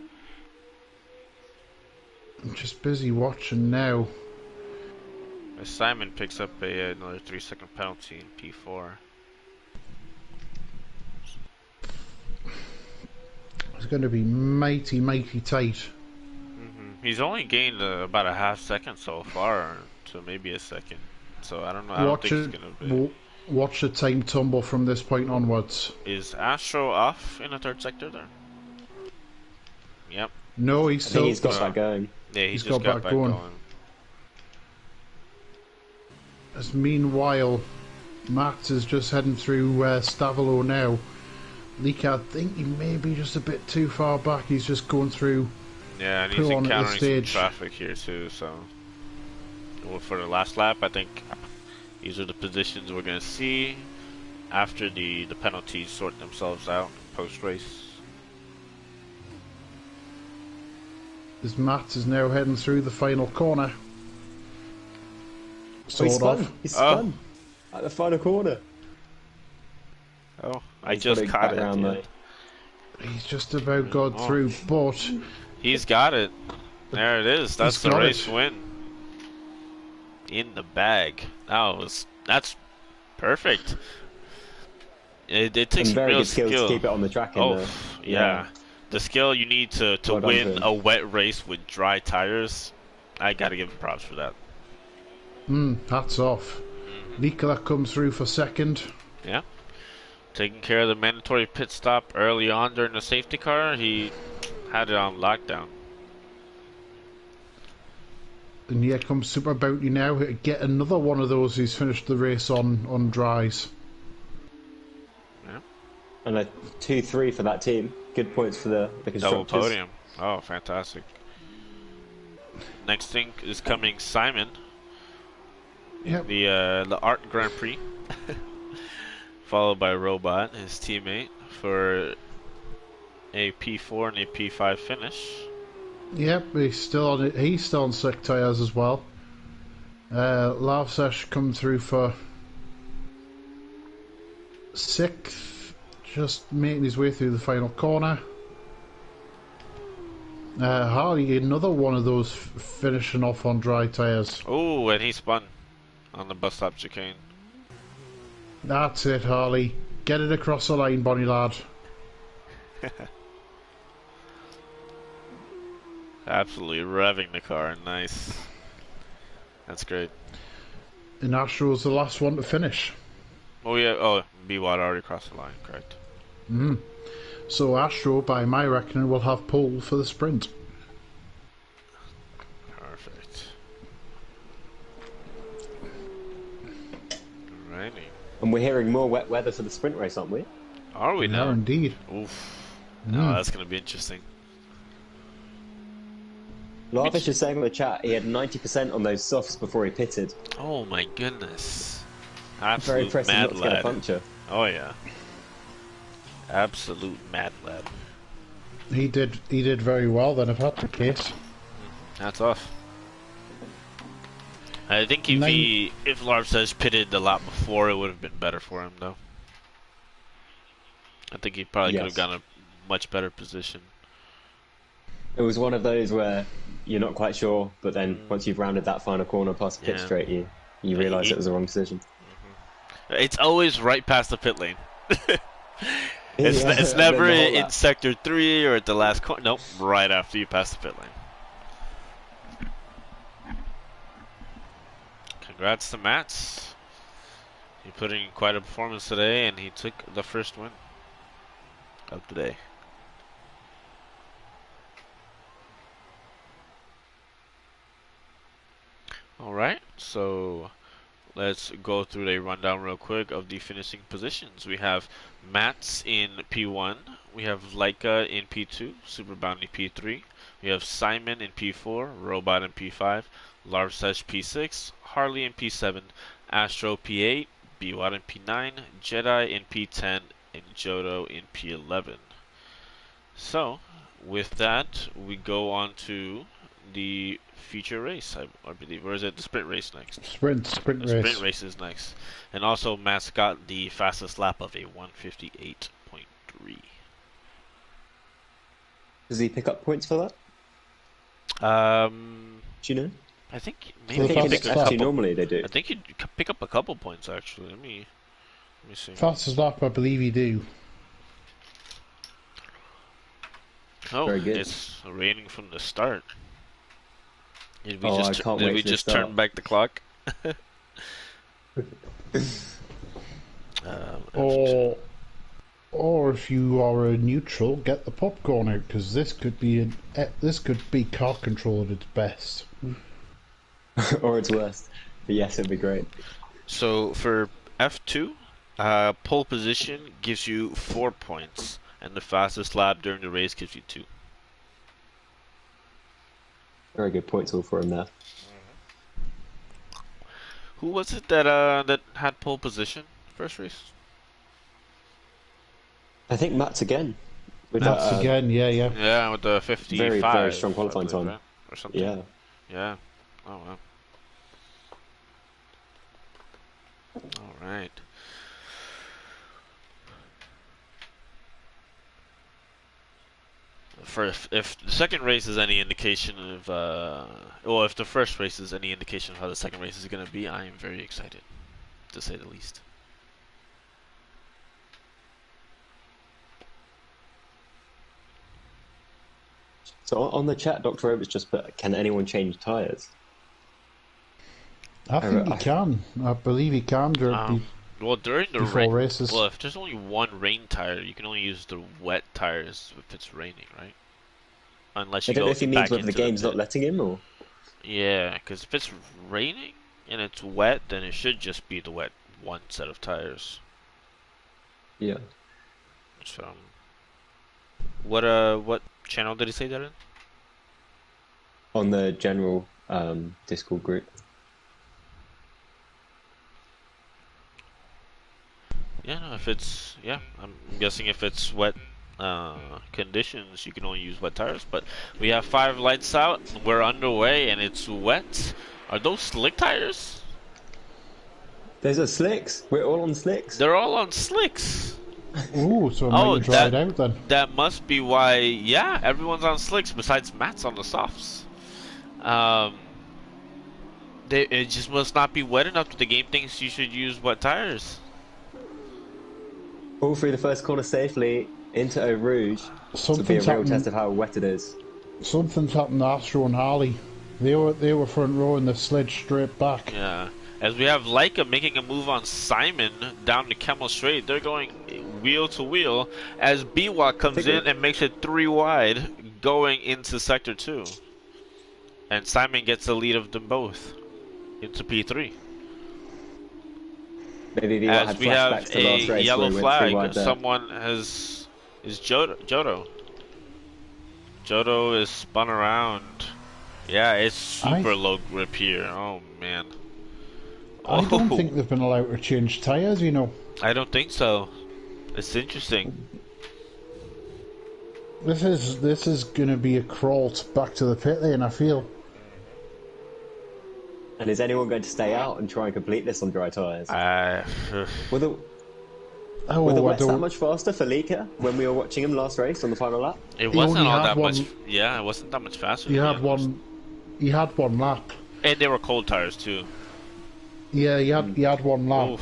I'm just busy watching now. Simon picks up another 3-second penalty in P4. It's going to be mighty, mighty tight. He's only gained about a half second so far, so maybe a second. So I don't know. I don't think he's gonna be. Watch the time tumble from this point onwards. Is Astro off in the third sector there? Yep. No, he's still. I think he's got that going. Yeah, he's just got back going. As meanwhile, Matt is just heading through Stavilo now. Leaker, I think he may be just a bit too far back. He's just going through. Yeah, and he's encountering some traffic here too. So, well, for the last lap, I think these are the positions we're gonna see after the penalties sort themselves out post race. As Matt is now heading through the final corner. He's spun at the final corner. Oh, I just caught it. He's just about got through, but he's got it. There it is. That's the race win. In the bag. That's perfect. It takes some real skill to keep it on the track. Yeah. The skill you need to win a wet race with dry tires. I gotta give him props for that. Hats off. Nicola comes through for second. Yeah. Taking care of the mandatory pit stop early on during the safety car. He had it on lockdown. And here comes Super Bounty now to get another one of those who's finished the race on dries. Yeah. And a 2-3 for that team. Good points for the constructors. Double podium. Oh, fantastic. Next thing is coming Simon. Yep. The Art Grand Prix. Followed by Robot, his teammate, for a P4 and a P5 finish. Yep, he's still on slick tires as well. Lavsesh come through for sixth, just making his way through the final corner. Harley, another one of those finishing off on dry tires. Oh, and he spun on the bus stop chicane. That's it, Harley. Get it across the line, Bonnie lad. Absolutely revving the car. Nice. That's great. And Astro's the last one to finish. Oh, yeah. Oh, B-Watt already crossed the line. Correct. So Astro, by my reckoning, will have pole for the sprint. Perfect. Alrighty. And we're hearing more wet weather for the sprint race, aren't we? Are we now? Yeah, indeed. Oof. No, that's going to be interesting. Lavish is saying in the chat he had 90% on those softs before he pitted. Oh my goodness. Very Absolute impressive mad not to get a lad. puncture. Oh yeah. Absolute mad lad. He did very well then, if that's the case. That's off. I think if Larv says pitted a lot before, it would have been better for him though. I think he probably could have gotten a much better position. It was one of those where you're not quite sure, but then once you've rounded that final corner past the pit straight, you realise it was the wrong decision. It's always right past the pit lane. It's never in sector 3 or at the last corner. Nope, right after you pass the pit lane. Congrats to Mats. He put in quite a performance today, and he took the first win of today. Alright, so let's go through a rundown real quick of the finishing positions. We have Mats in P1, we have Leica in P2, Super Bounty P3, we have Simon in P4, Robot in P5, Larsesh P6, Harley in P7, Astro P8, B-Watt in P9, Jedi in P10, and Jodo in P11. So, with that, we go on to the feature race, I believe. Or is it the sprint race next? Sprint The race. sprint race is next. And also, Matt's got the fastest lap of a 158.3. Does he pick up points for that? Do you know? I think So maybe the he fastest pick a lap. couple. Normally they do. I think you'd pick up a couple points actually. Let me see. Fastest lap, I believe you do. Oh, Very good. it's raining from the start. Did we Oh, I just can't did wait we for the just start. turn back the clock? Or if you are a neutral, get the popcorn out, because this could be car control at its best. Or it's worse. But yes, it'd be great. So for F2, pole position gives you 4 points, and the fastest lap during the race gives you 2. Very good points all for him there. Who was it that had pole position first race? I think Matt's again. With That's that, again, yeah. Yeah, with the 55. Very, very strong I qualifying believe, time. right? Or something. Yeah. Yeah. Oh wow. All right. If the second race is any indication of, well, if the first race is any indication of how the second race is going to be, I am very excited, to say the least. So on the chat, Dr. Roberts just put, can anyone change tyres? I think he can. I believe he can Well, during the before races. well, if there's only one rain tire, you can only use the wet tires if it's raining, right? Unless you I don't go know if he means back whether the into game's pit. not letting him, or... Yeah, because if it's raining and it's wet, then it should just be the wet one set of tires. Yeah. So, what channel did he say that in? On the general Discord group. Yeah, no, if it's, yeah, I'm guessing if it's wet conditions, you can only use wet tires. But we have 5 lights out, we're underway, and it's wet. Are those slick tires? There's a slicks. We're all on slicks. They're all on slicks. Ooh, so it might have dried out then. That must be why, yeah, everyone's on slicks besides Matt's on the softs. It just must not be wet enough that the game thinks you should use wet tires. All through the first corner safely into Eau Rouge. This will be a real test of how wet it is. Something's happened to Astro and Harley. They were front row and they slid straight back. Yeah. As we have Leica making a move on Simon down to Camel Straight. They're going wheel to wheel as Biwa comes in and makes it 3 wide going into Sector 2. And Simon gets the lead of them both into P3. Maybe Biwa As had we have flashbacks to last a race yellow where he went 3 flag, wide there. someone is Jodo. Jodo is spun around. Yeah, it's super low grip here. Oh man. I don't think they've been allowed to change tyres, you know. I don't think so. It's interesting. This is going to be a crawl back to the pit lane, I feel. And is anyone going to stay out and try and complete this on dry tyres? Were the wets that much faster for Leica when we were watching him last race on the final lap? It wasn't all that much. Yeah, it wasn't that much faster. He had one lap. And they were cold tires too. Yeah, he had 1 lap. Oof.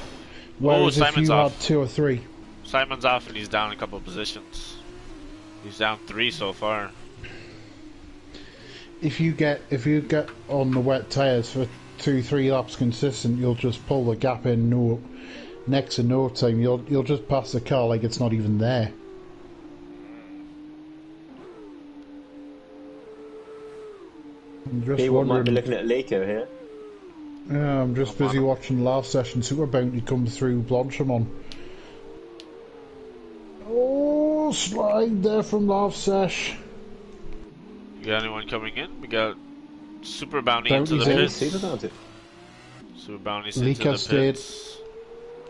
Whereas if Simon's you off. had 2 or 3. Simon's off and he's down a couple positions. He's down 3 so far. If you get on the wet tyres for 2-3 laps consistent, you'll just pull the gap in next to no time. You'll just pass the car like it's not even there. I'm just P1 might be looking at Leica here. Yeah, I'm just busy watching last session Super Bounty come through Blanchimont. Oh, slide there from last sesh. You got anyone coming in? We got Super Bounty Bounty's into the in. pits. Super Bounty. Super Bounty's into Leica the stayed. pits.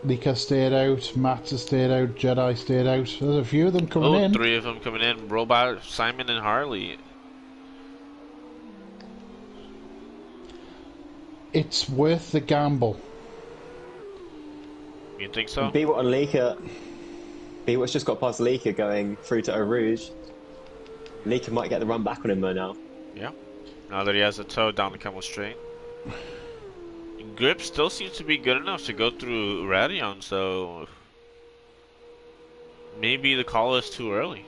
Lika stayed out, Mats has stayed out, Jedi stayed out. There's a few of them coming in. 3 of them coming in. Robot, Simon, and Harley. It's worth the gamble. You think so? B-Watt and Lika. B-Watt's just got past Lika going through to Eau Rouge. Lika might get the run back on him though now. Yeah. Now that he has a toe down the Camel Straight. Grip still seems to be good enough to go through Radion, so maybe the call is too early.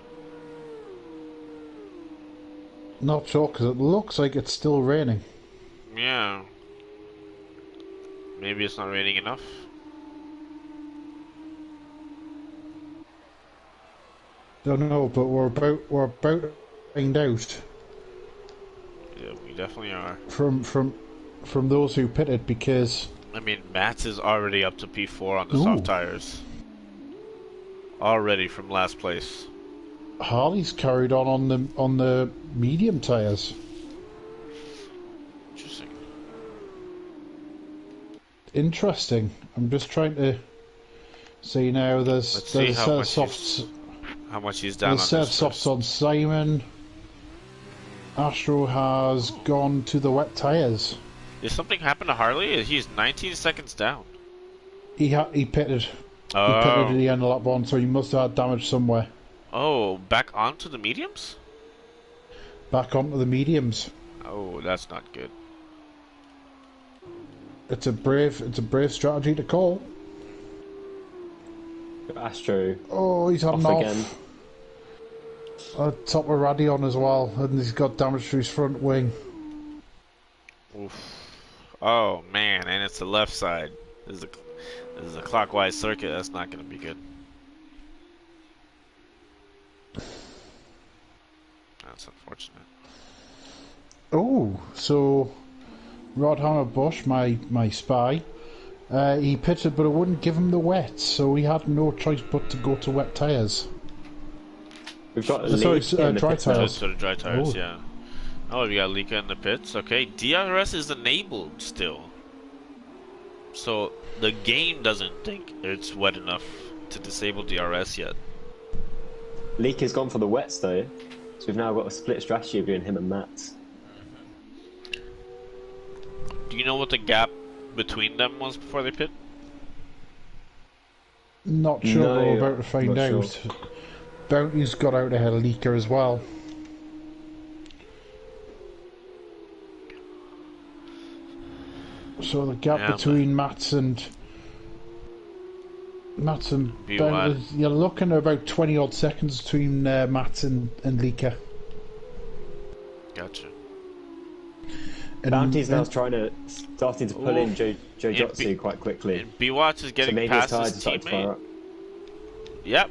Not sure, because it looks like it's still raining. Yeah. Maybe it's not raining enough. Don't know, but we're about to find out. Yeah, we definitely are. From those who pitted, because I mean, Mats is already up to P4 on the soft tires. Already from last place. Harley's carried on the medium tires. Interesting. I'm just trying to see now. There's a set of softs. How much he's down on this? There's a set of softs on Simon. Astro has gone to the wet tires. Did something happen to Harley? He's 19 seconds down. He pitted. Oh. He pitted at the end of lap 1, so he must have had damage somewhere. Oh, back onto the mediums? Back onto the mediums. Oh, that's not good. It's a brave strategy to call. Astro. Oh, he's had an off again. Top of Radion as well, and he's got damage to his front wing. Oof. Oh man, and it's the left side. This is a clockwise circuit. That's not going to be good. That's unfortunate. Oh, so Rodhammer Bush, my spy, he pitted, but it wouldn't give him the wet, so he had no choice but to go to wet tyres. We've got dry tyres. So the dry tyres, yeah. Oh, we got Lika in the pits. Okay, DRS is enabled still. So the game doesn't think it's wet enough to disable DRS yet. Lika's gone for the wets though, so we've now got a split strategy of doing him and Matt. Do you know what the gap between them was before they pit? Not sure, No, but we're about to find out. Sure. Bounty's got out ahead of Lika as well. So the gap between Mats and Bounty, you're looking at about 20 odd seconds between Mats and Lika. Gotcha. And Bounty's now starting to pull in Joe Jotsu quite quickly. B-Watch is getting past his teammate. Yep.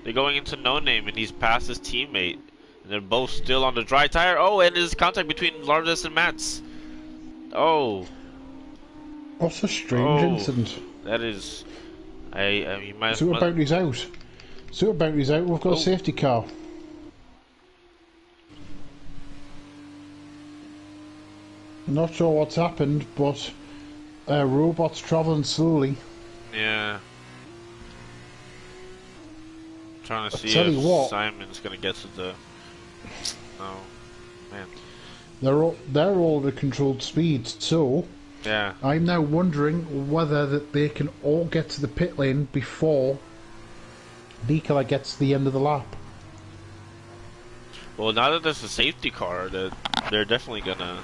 They're going into no name and he's past his teammate. And they're both still on the dry tire. Oh, and there's contact between Lourdes and Mats. Oh. What's a strange incident? That is... you might... Super Bounty's out. Super Bounty's out. We've got a safety car. Not sure what's happened, but robots travelling slowly. Yeah. Trying to see if Simon's gonna get to the... Oh, man. They're all at controlled speeds, so... Yeah. I'm now wondering whether that they can all get to the pit lane before Nikola gets to the end of the lap. Well, now that there's a safety car, they're definitely gonna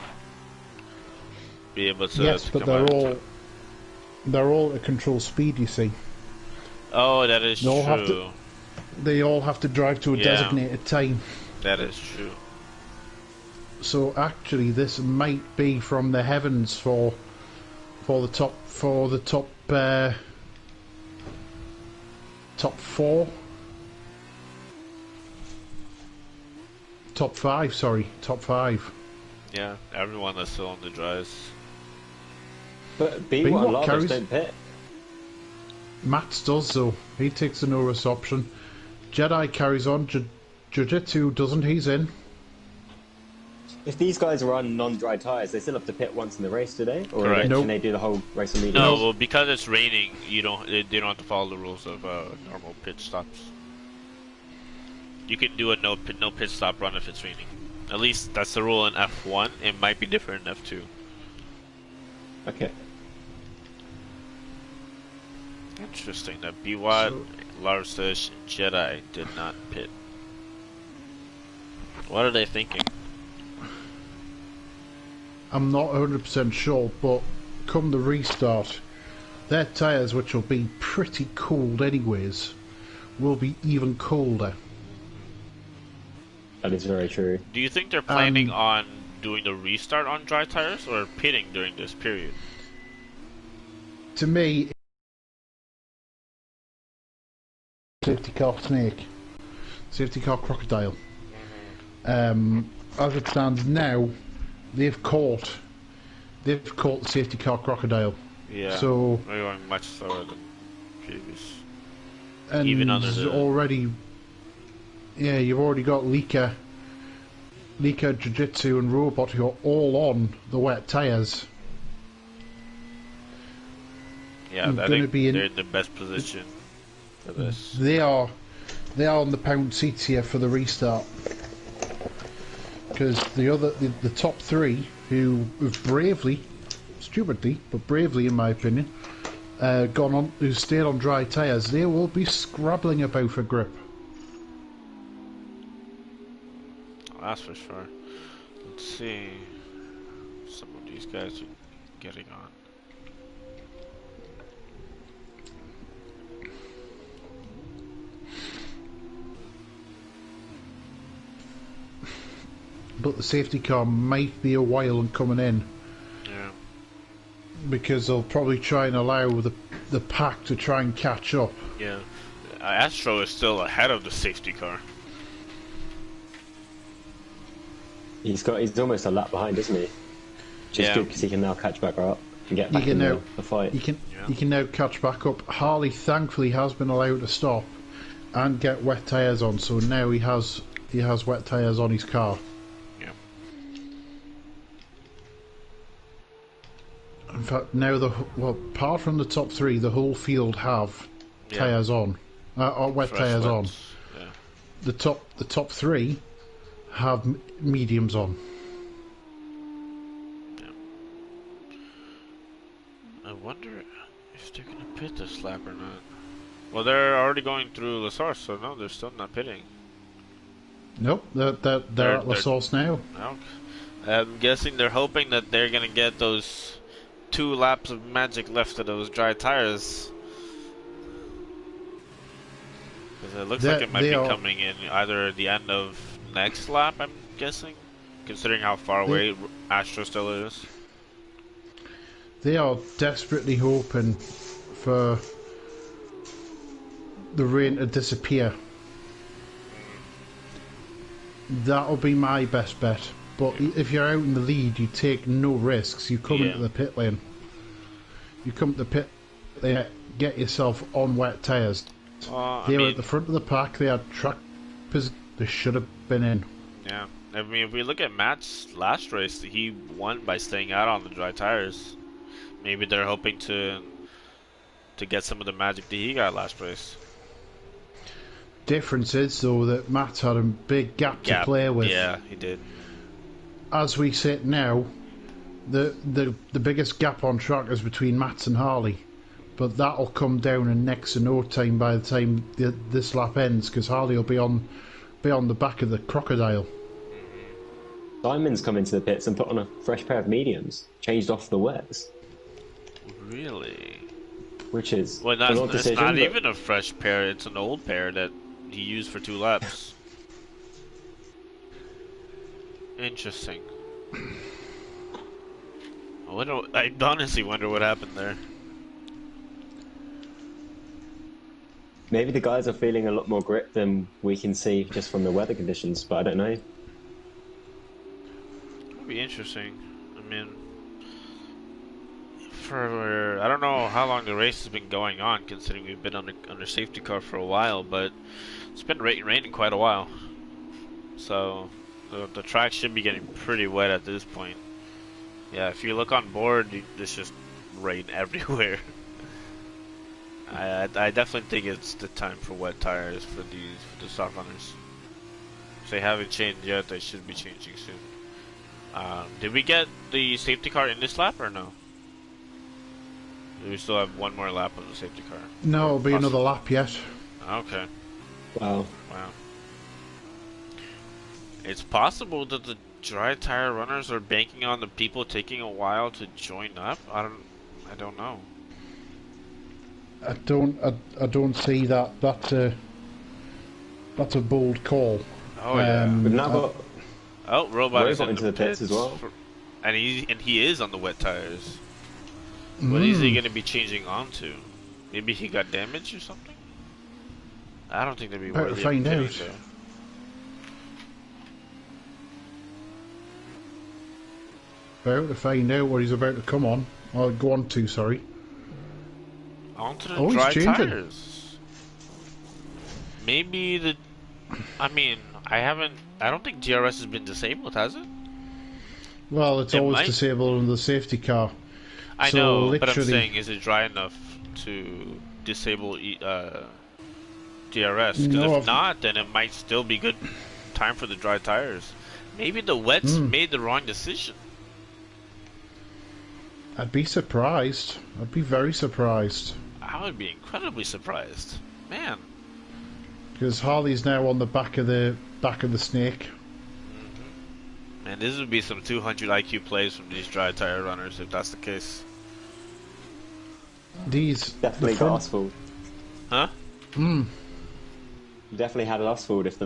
be able to. Yes, but they're all at control speed. You see. Oh, that is true. They all have to drive to a designated time. That is true. So actually, this might be from the heavens for the top top five. Yeah, everyone that's still on the dries. But B1 carries don't pit. Mats does so. He takes the no risk option. Jedi carries on. Jiu-Jitsu doesn't. He's in. If these guys are on non-dry tyres, they still have to pit once in the race, do they? Or Correct. can they do the whole race on mediums? No, well, because it's raining, they don't have to follow the rules of normal pit stops. You can do a no pit stop run if it's raining. At least that's the rule in F1. It might be different in F2. Okay. Interesting that B-Watt, Larsish, Jedi did not pit. What are they thinking? I'm not 100% sure, but come the restart, their tyres, which will be pretty cold anyways, will be even colder. That is very true. Do you think they're planning on doing the restart on dry tires or pitting during this period? To me, safety car snake, safety car crocodile. As it stands now, they've caught the safety car crocodile. Yeah. So they're going much slower than previous. and Even under the... already, yeah, you've already got Lika, Jiu-Jitsu, and Robot who are all on the wet tyres. Yeah, I think they're in the best position for this. They are on the pound seats here for the restart. Because the top three who have bravely, stupidly, but bravely in my opinion, who stayed on dry tyres, they will be scrabbling about for grip. That's for sure. Let's see. Some of these guys are getting on. But the safety car might be a while in coming in. Yeah. Because they'll probably try and allow the pack to try and catch up. Yeah. Astro is still ahead of the safety car. He's almost a lap behind, isn't he? Which is good because he can now catch back up and get back in the fight. He can now catch back up. Harley thankfully has been allowed to stop and get wet tyres on, so now he has wet tyres on his car. In fact, now apart from the top three, the whole field have tyres on, or wet tyres on. Yeah. The top three have mediums on. Yeah. I wonder if they're gonna pit this lap or not. Well, they're already going through La Source, so no, they're still not pitting. Nope, they're at La Source now. No. I'm guessing they're hoping that they're gonna get those 2 laps of magic left of those dry tires. Because it looks like it might be coming in either the end of next lap, I'm guessing, considering how far away Astro still is. They are desperately hoping for the rain to disappear. That'll be my best bet. But if you're out in the lead, you take no risks. You come into the pit lane. You come to the pit lane, get yourself on wet tyres. They were at the front of the pack. They had track position. They should have been in. Yeah. I mean, if we look at Matt's last race, he won by staying out on the dry tires. Maybe they're hoping to get some of the magic that he got last race. Difference is, though, that Matt had a big gap to play with. Yeah, he did. As we sit now, the biggest gap on track is between Matt and Harley, but that'll come down in next to no time by the time this lap ends, because Harley will be on the back of the crocodile. Simon's come into the pits and put on a fresh pair of mediums, changed off the wets. Really? Which is well, it's not even a fresh pair. It's an old pair that he used for 2 laps. Interesting. I honestly wonder what happened there. Maybe the guys are feeling a lot more grip than we can see just from the weather conditions, but I don't know. It'd be interesting. I mean, I don't know how long the race has been going on, considering we've been under safety car for a while, but it's been raining quite a while. So The track should be getting pretty wet at this point. Yeah, if you look on board, there's just rain everywhere. I definitely think it's the time for wet tires for the soft runners. If they haven't changed yet, they should be changing soon. Did we get the safety car in this lap or no? Do we still have one more lap of the safety car? No, it'll be another lap yet. Okay. Wow. Wow. It's possible that the dry tire runners are banking on the people taking a while to join up. I don't know. I don't see that. That's a bold call. Oh yeah. We've now got Robot is into the pits as well. And he is on the wet tires. What is he going to be changing onto? Maybe he got damaged or something? I don't think they'd be Better worthy find of out. pitting, About to find out what he's about to come on. Or go on to, sorry. Onto the Oh, he's dry changing. tires. Maybe the... I mean, I don't think DRS has been disabled, has it? Well, it's It always might. disabled in the safety car. I So know, but I'm literally- saying, is it dry enough to disable DRS? Because No, if not, then it might still be good time for the dry tires. Maybe the wets made the wrong decision. I'd be surprised. I'd be very surprised. I would be incredibly surprised. Man. Because Harley's now on the back of the snake. Man, this would be some 200 IQ plays from these dry tire runners if that's the case. These Definitely the got front, asphalt. Huh? Definitely had an asphalt. If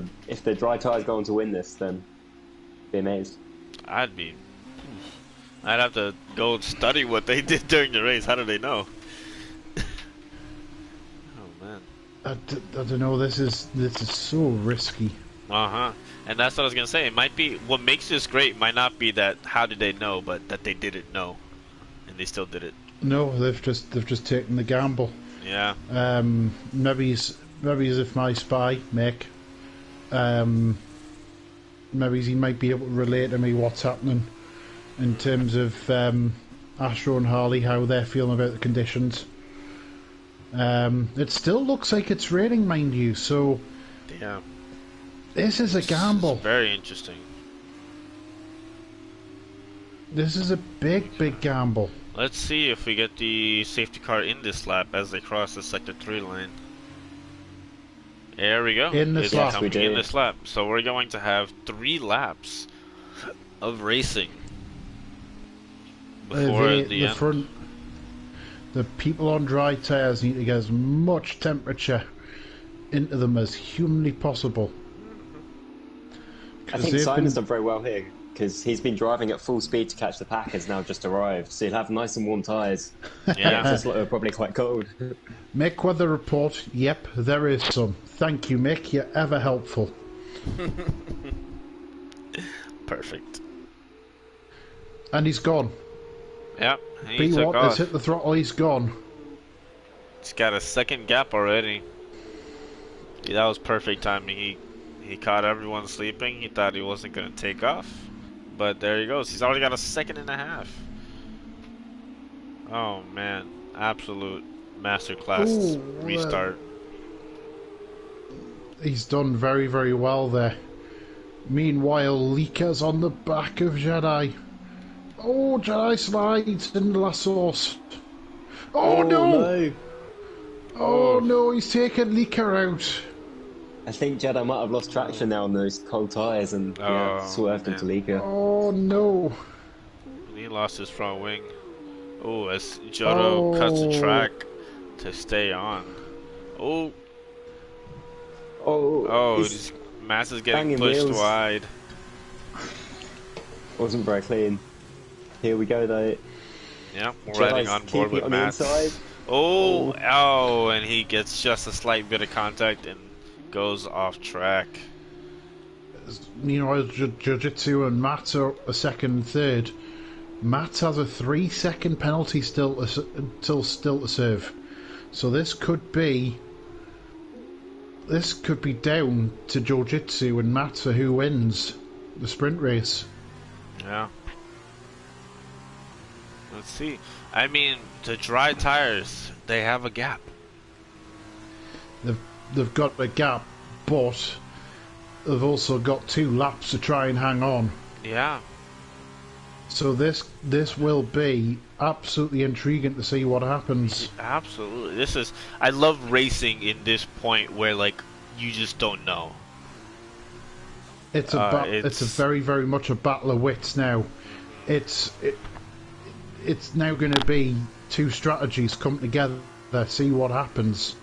the dry tires go on to win this, then be amazed. I'd have to go and study what they did during the race. How do they know? Oh man. I don't know. This is so risky. Uh-huh. And that's what I was gonna say. It might be what makes this great might not be that how did they know, but that they didn't know. And they still did it. No, they've just taken the gamble. Yeah. Maybe as if my spy, Mick, maybe he might be able to relate to me what's happening in terms of Astro and Harley, how they're feeling about the conditions. It still looks like it's raining, mind you, so Yeah. this is a gamble. It's very interesting. This is a big gamble. Let's see if we get the safety car in this lap as they cross the sector 3 line. There we go. In this It's lap. coming We do. in this lap. So we're going to have 3 laps of racing before the end. front, the people on dry tyres need to get as much temperature into them as humanly possible. I think Simon's done very well here because he's been driving at full speed to catch the pack. Has now just arrived, so he'll have nice and warm tyres. Yeah. This lot are probably quite cold. Mick weather report. Yep, there is some. Thank you, Mick. You're ever helpful. Perfect. And he's gone. Yep. He took B1 has off. hit the throttle. He's gone. He's got a second gap already. Yeah, that was perfect timing. He caught everyone sleeping. He thought he wasn't going to take off. But there he goes. He's already got a second and a half. Oh, man. Absolute masterclass Ooh, restart. He's done very well there. Meanwhile, Leaker's on the back of Jedi. Oh, Jedi slides in the last source. Oh, no! Oh no, he's taken Leaker out. I think Jedi might have lost traction now on those cold tyres and swerved into Leaker. Oh no. He lost his front wing. Oh, as Jodo cuts the track to stay on. Oh, this Mass is getting banging pushed wheels. wide. Wasn't very clean. Here we go though. Yeah, we're Jedi's riding on board keeping with it on the Mass. inside. And he gets just a slight bit of contact and goes off track. Meanwhile, Jiu-Jitsu and Matt are a second and third. Matt has a 3-second penalty still to serve. So this could be down to Jiu-Jitsu and Matt for who wins. the sprint race. Yeah. Let's see. I mean, the dry tires, they have a gap. They've got a gap, but they've also got 2 laps to try and hang on. Yeah. So this will be absolutely intriguing to see what happens. Absolutely. I love racing in this point where like you just don't know. It's a very, very much a battle of wits now. It's now going to be 2 strategies come together, see what happens.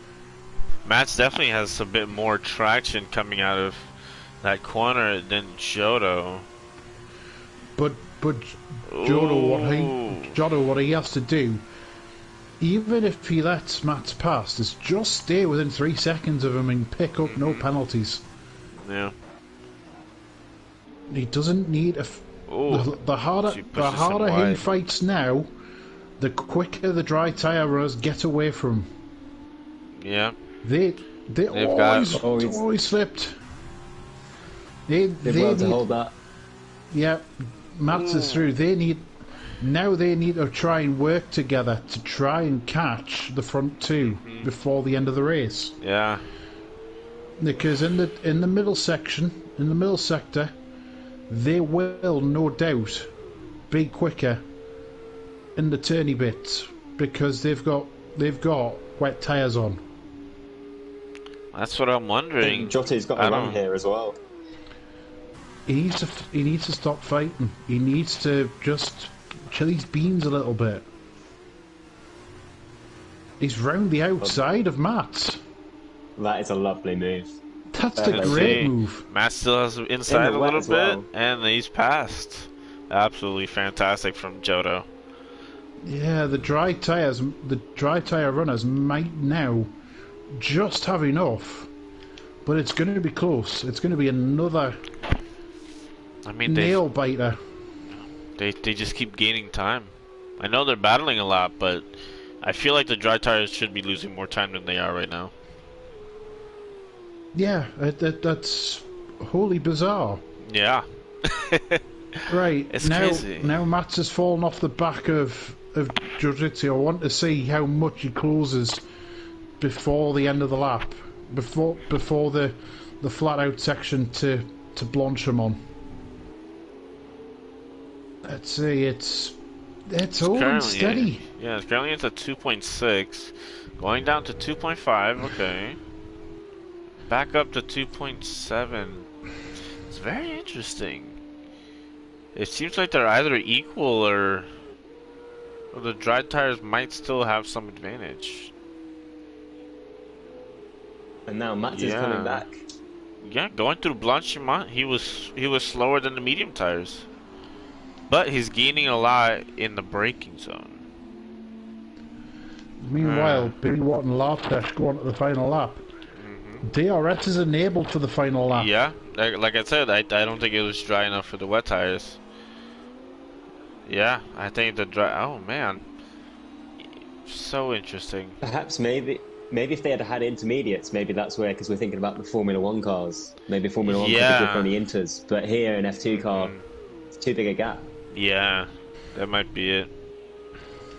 Matt's definitely has a bit more traction coming out of that corner than Jodo. But Jodo, what he has to do, even if he lets Mats pass, is just stay within 3 seconds of him and pick up no penalties. Yeah. He doesn't need the harder he fights now, the quicker the dry tyre runners get away from him. Yeah. They always slipped. They need to hold that. Yeah, Mats is through. They need to try and work together to try and catch the front 2 before the end of the race. Yeah. Because in the middle section, in the middle sector, they will no doubt be quicker in the turny bits because they've got wet tyres on. That's what I'm wondering. Jotte's got a run here as well. He needs to stop fighting. He needs to just chill his beans a little bit. He's round the outside of Mats. That is a lovely move. That's a great move. Matt still has inside a little bit, well. and he's passed. Absolutely fantastic from Jodo. Yeah, the dry tyre runners might now just have enough, but it's going to be close. It's going to be another nail biter. They just keep gaining time. I know they're battling a lot, but I feel like the dry tires should be losing more time than they are right now. Yeah, that's wholly bizarre. Yeah. Right, it's crazy. Now Mats has fallen off the back of Jiu-Jitsu. I want to see how much he closes before the end of the lap, before the flat out section to Blanchimont. Let's see, it's holding steady. Yeah, it's currently at 2.6, going down to 2.5. Okay, back up to 2.7. It's very interesting. It seems like they're either equal or the dry tires might still have some advantage. And now Mats is coming back. Yeah, going through Blanchimont, he was slower than the medium tires, but he's gaining a lot in the braking zone. Meanwhile, Billy Watt and Lartesh go on to the final lap. DRS is enabled for the final lap. Yeah, like I said, I don't think it was dry enough for the wet tires. Yeah, I think the dry. Oh man, so interesting. Perhaps maybe if they had intermediates, maybe that's where, because we're thinking about the Formula 1 cars. Maybe Formula 1 could grip on the inters, but here an F2 car, it's too big a gap. Yeah, that might be it.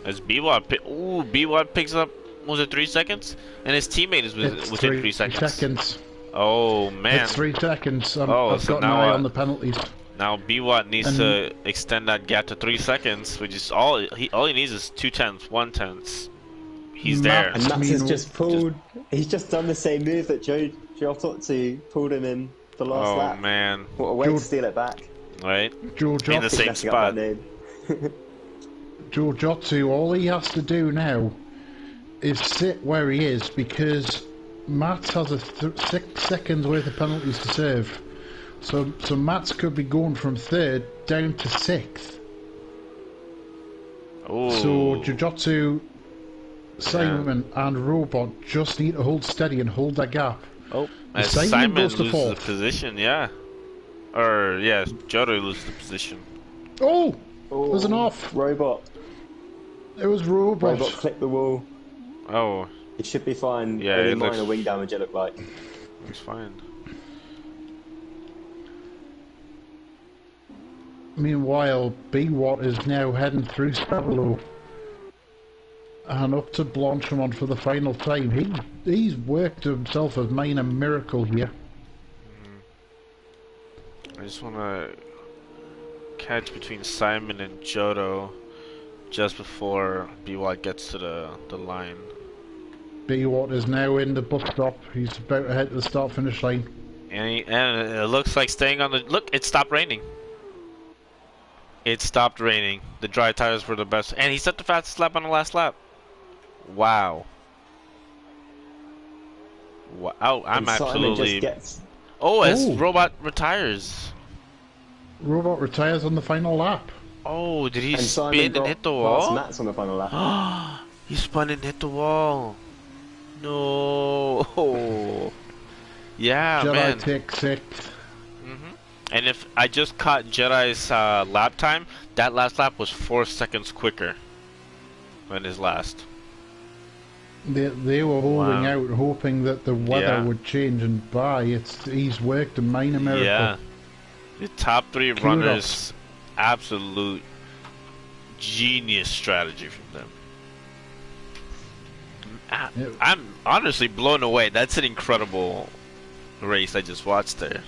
As B-Watt picks up, was it 3 seconds? And his teammate is within 3 seconds. Oh man, it's 3 seconds. I've so got an eye on the penalties. Now B-Watt needs to extend that gap to 3 segies, which is all he needs is 1/10. He's there. And Mats has just pulled. He's just done the same move that Giotto pulled him in the last lap. Oh man! What a way to steal it back. Right? In the same spot. Giotto, all he has to do now is sit where he is because Mats has a 6 seconds worth of penalties to serve. So Mats could be going from 3rd down to 6th. Ooh. So Giotto, Simon and Robot just need to hold steady and hold that gap. Oh, as Simon loses the position, Giotto loses the position. Oh, there's an off. Robot. It was Robot. Robot clipped the wall. Oh. It should be fine. Yeah, only minor wing damage it looked like. Looks fine. Meanwhile, B-Watt is now heading through Stavelot and up to Blanchimont for the final time. He's worked himself a minor miracle here. I just want to catch between Simon and Jodo just before B-Watt gets to the line. B-Watt is now in the bus stop. He's about to head to the start-finish line. And it looks like staying on the... Look, it stopped raining. It stopped raining. The dry tires were the best. And he set the fastest lap on the last lap. Wow. Wow. I'm absolutely... Oh, as Robot retires. Robot retires on the final lap. Oh, did he spin and hit the wall? Mats on the final lap. He spun and hit the wall. No. Yeah, Jedi man. takes sixth. And if I just caught Jedi's lap time, that last lap was 4 seconds quicker than his last. They were holding out, hoping that the weather would change and buy. He's worked a minor miracle. Yeah. The top 3 runners, absolute genius strategy from them. I'm honestly blown away. That's an incredible race I just watched there.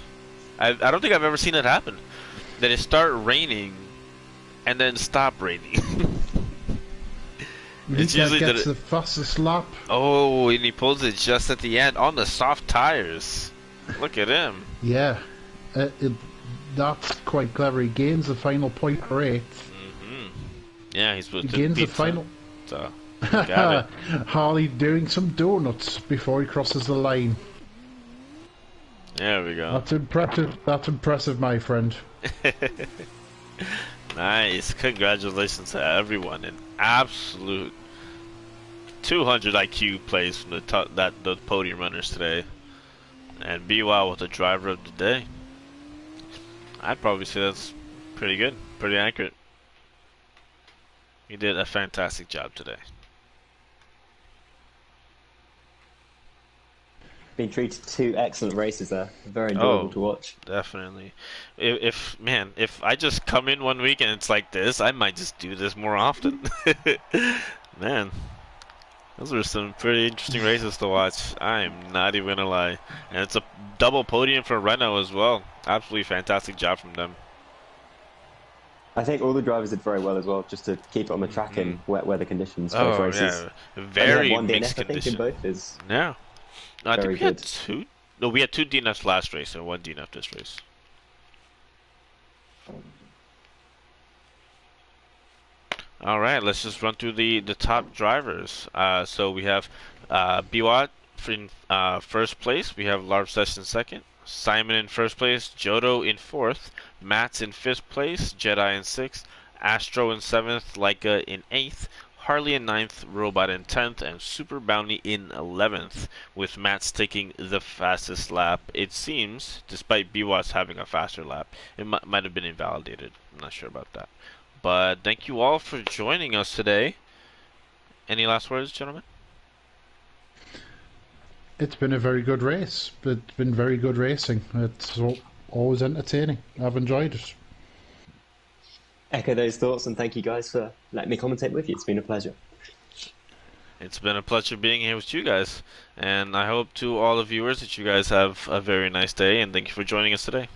I don't think I've ever seen it happen. That it start raining and then stop raining. It's usually gets the fastest lap. Oh, and he pulls it just at the end on the soft tires. Look at him. Yeah, that's quite clever. He gains the final point for 8th. Yeah, he's supposed to gains the final. So, got it. Harley doing some donuts before he crosses the line. There we go. That's impressive. That's impressive, my friend. Nice. Congratulations to everyone. An absolute 200 IQ plays from the podium runners today. And BY with the driver of the day. I'd probably say that's pretty good. Pretty accurate. He did a fantastic job today. Been treated to 2 excellent races there. Very enjoyable to watch. Definitely. If I just come in one week and it's like this, I might just do this more often. Man, those were some pretty interesting races to watch. I am not even gonna lie. And it's a double podium for Renault as well. Absolutely fantastic job from them. I think all the drivers did very well as well, just to keep it on the track in wet weather conditions. Both races. Yeah. Very one mixed DNF, conditions. I think, in both is Yeah. No, I think we good. had 2. No, we had 2 DNFs last race and 1 DNF this race. All right, let's just run through the top drivers. So we have Biwat in first place. We have Larvsesh in second. Simon in first place. Jodo in fourth. Mats in fifth place. Jedi in sixth. Astro in seventh. Leica in eighth. Harley in 9th, Robot in 10th, and Super Bounty in 11th, with Mats taking the fastest lap. It seems, despite BWAT's having a faster lap, it might have been invalidated. I'm not sure about that. But thank you all for joining us today. Any last words, gentlemen? It's been a very good race. It's been very good racing. It's always entertaining. I've enjoyed it. Echo those thoughts, and thank you guys for letting me commentate with you. It's been a pleasure. It's been a pleasure being here with you guys, and I hope to all the viewers that you guys have a very nice day, and thank you for joining us today.